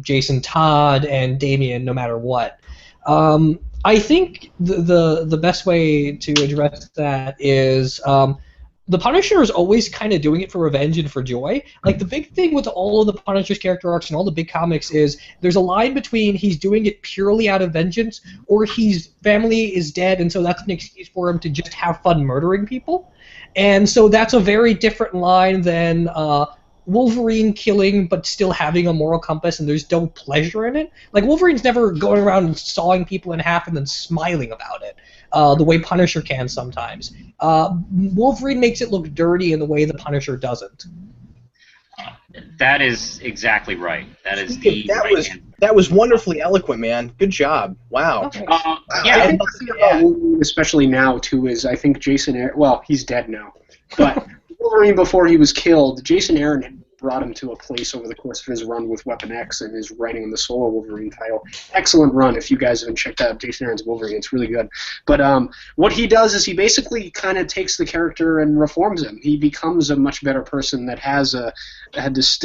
Jason Todd and Damian no matter what. I think the best way to address that is the Punisher is always kind of doing it for revenge and for joy. Like, the big thing with all of the Punisher's character arcs and all the big comics is there's a line between he's doing it purely out of vengeance or his family is dead and so that's an excuse for him to just have fun murdering people. And so that's a very different line than Wolverine killing but still having a moral compass and there's no pleasure in it. Like, Wolverine's never going around and sawing people in half and then smiling about it, the way Punisher can sometimes. Wolverine makes it look dirty in the way the Punisher doesn't. That is exactly right. That is that was wonderfully eloquent, man. Good job. Wow. Okay. I think the thing about Wolverine, especially now, too, is I think Jason Aaron, well, he's dead now, but Wolverine, before he was killed, Jason Aaron had brought him to a place over the course of his run with Weapon X and his writing on the solo Wolverine title. Excellent run. If you guys haven't checked out Jason Aaron's Wolverine, it's really good. But what he does is he basically kind of takes the character and reforms him. He becomes a much better person that has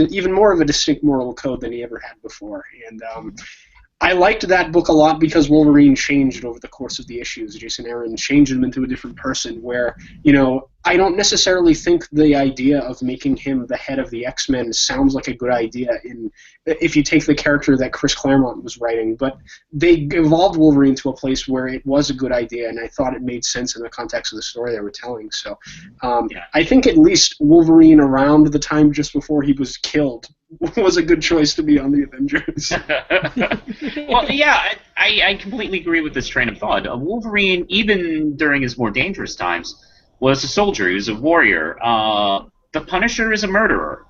even more of a distinct moral code than he ever had before. And I liked that book a lot because Wolverine changed over the course of the issues. Jason Aaron changed him into a different person where, I don't necessarily think the idea of making him the head of the X-Men sounds like a good idea if you take the character that Chris Claremont was writing, but they evolved Wolverine to a place where it was a good idea, and I thought it made sense in the context of the story they were telling. So I think at least Wolverine around the time just before he was killed was a good choice to be on the Avengers. Well, yeah, I completely agree with this train of thought. Wolverine, even during his more dangerous times, was a soldier. He was a warrior. The Punisher is a murderer.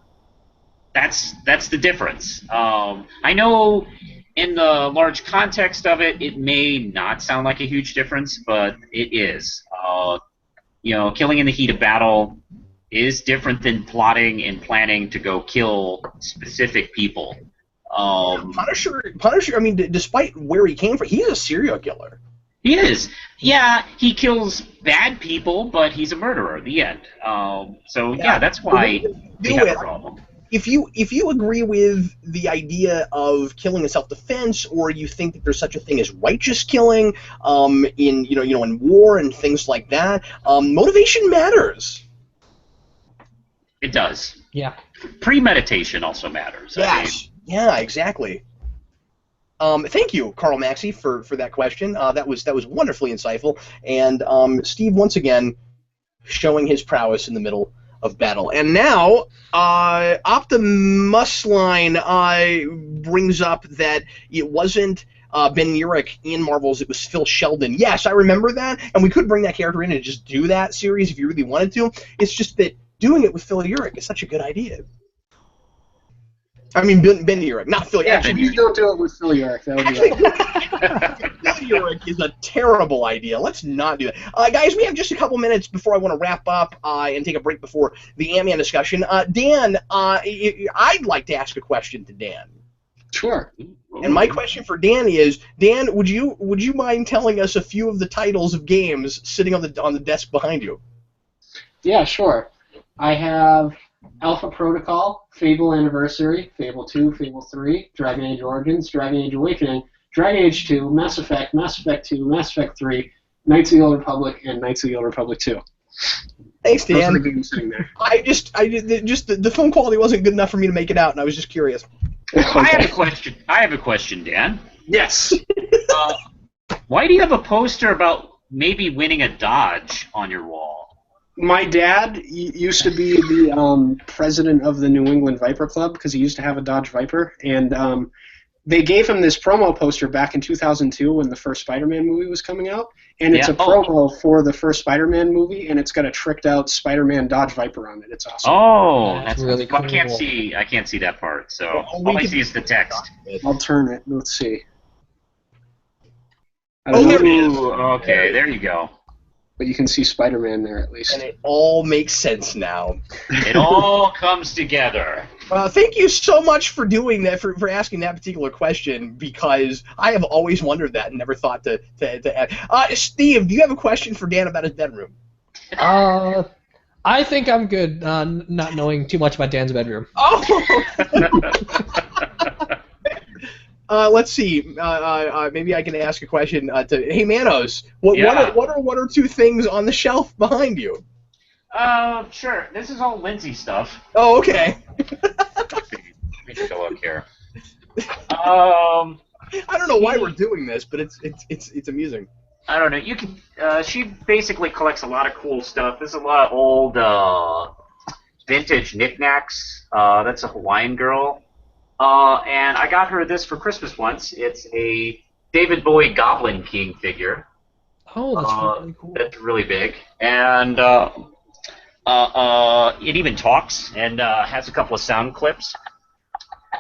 That's the difference. I know in the large context of it, it may not sound like a huge difference, but it is. Killing in the heat of battle is different than plotting and planning to go kill specific people. Punisher, I mean, despite where he came from, he's a serial killer. He is. Yeah, he kills bad people, but he's a murderer at the end. So, yeah, that's why we have a problem. if you agree with the idea of killing in self-defense, or you think that there's such a thing as righteous killing, in war and things like that, motivation matters. It does. Yeah. Premeditation also matters. Yes. Yeah, exactly. Thank you, Carl Maxey, for that question. That was wonderfully insightful. And Steve, once again, showing his prowess in the middle of battle. And now, Optimusline brings up that it wasn't Ben Urich in Marvel's, it was Phil Sheldon. Yes, I remember that, and we could bring that character in and just do that series if you really wanted to. It's just that doing it with Phil Urich is such a good idea. I mean, Ben Urich, not Phil. Yeah, actually, you don't do it with Phil Urich. That would be Phil Urich is a terrible idea. Let's not do that. Guys, we have just a couple minutes before I want to wrap up and take a break before the Ant-Man discussion. Dan, I'd like to ask a question to Dan. Sure. And my question for Dan is, Dan, would you mind telling us a few of the titles of games sitting on the desk behind you? Yeah, sure. I have Alpha Protocol, Fable Anniversary, Fable 2, Fable 3, Dragon Age Origins, Dragon Age Awakening, Dragon Age 2, Mass Effect 2, Mass Effect 3, Knights of the Old Republic, and Knights of the Old Republic 2. Thanks, Dan. Those are the games sitting there. The phone quality wasn't good enough for me to make it out, and I was just curious. I have a question, Dan. Yes. Why do you have a poster about maybe winning a Dodge on your wall? My dad used to be the president of the New England Viper Club because he used to have a Dodge Viper, and they gave him this promo poster back in 2002 when the first Spider-Man movie was coming out, and it's a promo for the first Spider-Man movie, and it's got a tricked-out Spider-Man Dodge Viper on it. It's awesome. Oh, that's really cool. I can't see that part, so all I see is the text. I'll turn it. Let's see. Okay, there you go. But you can see Spider-Man there at least. And it all makes sense now. It all comes together. Thank you so much for doing that, for asking that particular question, because I have always wondered that and never thought to ask. Steve, do you have a question for Dan about his bedroom? I think I'm good not knowing too much about Dan's bedroom. Oh! Let's see. Maybe I can ask a question to. Hey, Manos. What are one or two things on the shelf behind you? Sure. This is all Lindsay stuff. Oh, okay. Let me take a look here. I don't know why we're doing this, but it's amusing. I don't know. You can. She basically collects a lot of cool stuff. There's a lot of old vintage knickknacks. That's a Hawaiian girl. And I got her this for Christmas once. It's a David Bowie Goblin King figure. Oh, that's really cool. That's really big. And it even talks and has a couple of sound clips.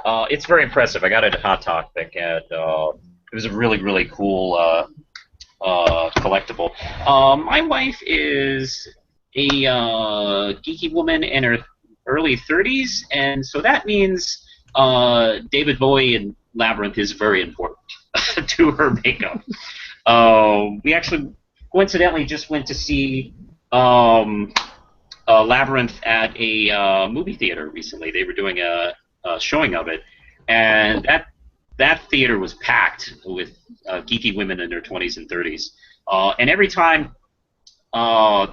It's very impressive. I got it at Hot Topic, and it was a really, really cool collectible. My wife is a geeky woman in her early 30s, and so that means David Bowie and Labyrinth is very important to her makeup. We actually coincidentally just went to see Labyrinth at a movie theater recently. They were doing a showing of it, and that theater was packed with geeky women in their 20s and 30s. And every time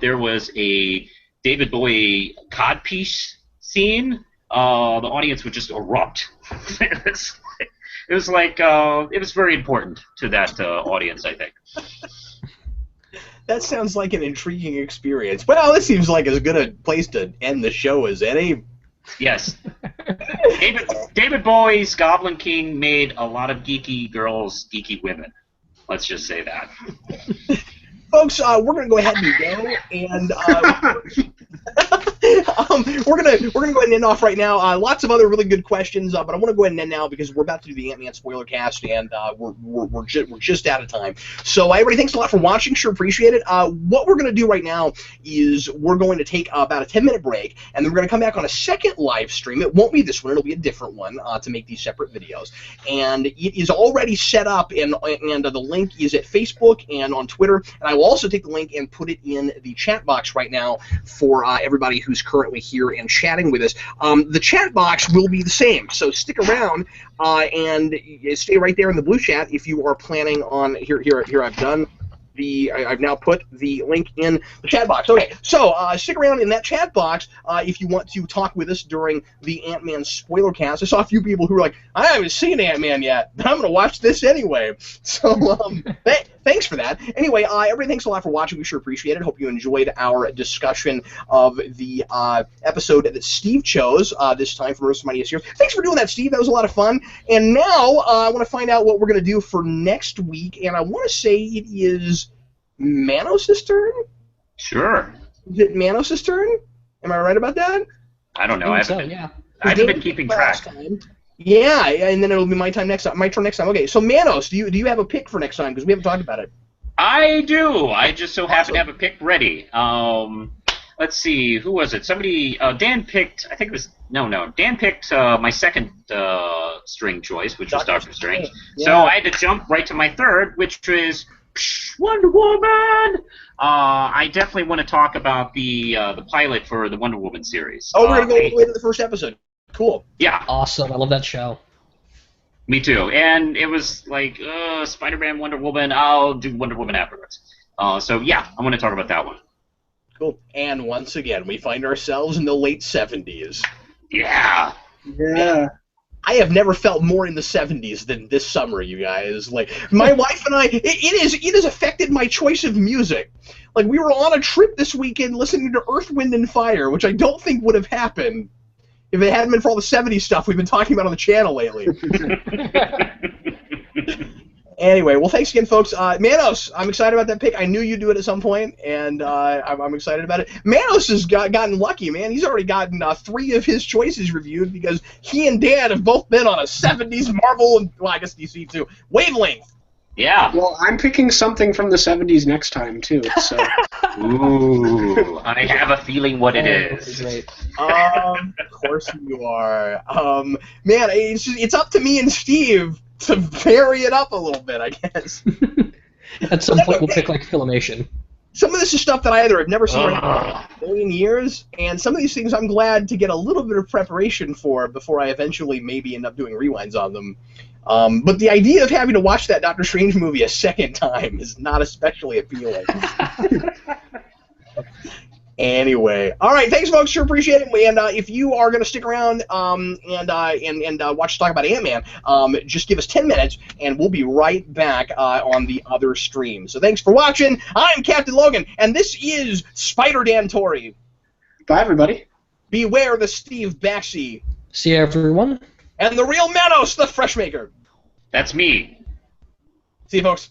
there was a David Bowie codpiece scene, the audience would just erupt. It was very important to that audience, I think. That sounds like an intriguing experience. Well, this seems like as good a place to end the show as any. Yes. David Bowie's Goblin King made a lot of geeky girls geeky women. Let's just say that. Folks, we're going to go ahead and go, and we're gonna go ahead and end off right now. Lots of other really good questions, but I want to go ahead and end now because we're about to do the Ant-Man spoiler cast, and we're just out of time. So everybody, thanks a lot for watching. Sure appreciate it. What we're gonna do right now is we're going to take about a 10-minute break, and then we're gonna come back on a second live stream. It won't be this one; it'll be a different one to make these separate videos. And it is already set up, and the link is at Facebook and on Twitter. And I will also take the link and put it in the chat box right now for everybody who's currently currently here and chatting with us. The chat box will be the same, so stick around and stay right there in the blue chat if you are planning on. Here I've done. I've now put the link in the chat box. Okay, so stick around in that chat box if you want to talk with us during the Ant-Man spoiler cast. I saw a few people who were like, I haven't seen Ant-Man yet, but I'm going to watch this anyway. So thanks for that. Anyway, everybody, thanks a lot for watching. We sure appreciate it. Hope you enjoyed our discussion of the episode that Steve chose this time for Mightiest Heroes. Thanks for doing that, Steve. That was a lot of fun. And now I want to find out what we're going to do for next week, and I want to say it is Manos' turn? Sure. Is it Manos' turn? Am I right about that? I don't know. I haven't been keeping track. Yeah, and then it'll be my turn next time. Okay, so Manos, do you have a pick for next time? Because we haven't talked about it. I do. I just so happen to have a pick ready. Let's see. Who was it? Somebody. Dan picked. I think it was. No. Dan picked my second string choice, which was Doctor Strange. Yeah. So I had to jump right to my third, which was Wonder Woman. I definitely want to talk about the pilot for the Wonder Woman series. Oh, we're gonna go all the way to the first episode. Cool. Yeah. Awesome. I love that show. Me too. And it was like Spider-Man, Wonder Woman. I'll do Wonder Woman afterwards. So yeah, I'm going to talk about that one. Cool. And once again, we find ourselves in the late 70s. Yeah. Yeah. I have never felt more in the 70s than this summer, you guys. Like, my wife and I, it has affected my choice of music. Like, we were on a trip this weekend listening to Earth, Wind, and Fire, which I don't think would have happened if it hadn't been for all the 70s stuff we've been talking about on the channel lately. Anyway, well, thanks again, folks. Manos, I'm excited about that pick. I knew you'd do it at some point, and I'm excited about it. Manos has gotten lucky, man. He's already gotten 3 of his choices reviewed because he and Dan have both been on a 70s Marvel, and, well, I guess DC too, wavelength. Yeah. Well, I'm picking something from the 70s next time, too. So. Ooh, I have a feeling what it is. Great. Of course you are. Man, it's up to me and Steve to vary it up a little bit, I guess. At some point, we'll pick, like, Filmation. Some of this is stuff that I either have never seen in a million years, and some of these things I'm glad to get a little bit of preparation for before I eventually maybe end up doing rewinds on them. But the idea of having to watch that Doctor Strange movie a second time is not especially appealing. Anyway, all right, thanks, folks. Sure appreciate it. And if you are going to stick around and watch us talk about Ant-Man, just give us 10 minutes, and we'll be right back on the other stream. So thanks for watching. I'm Captain Logan, and this is Spider Dan Torrey. Bye, everybody. Beware the Steve Baxi. See you, everyone. And the Real Manos, the Fresh Maker. That's me. See you, folks.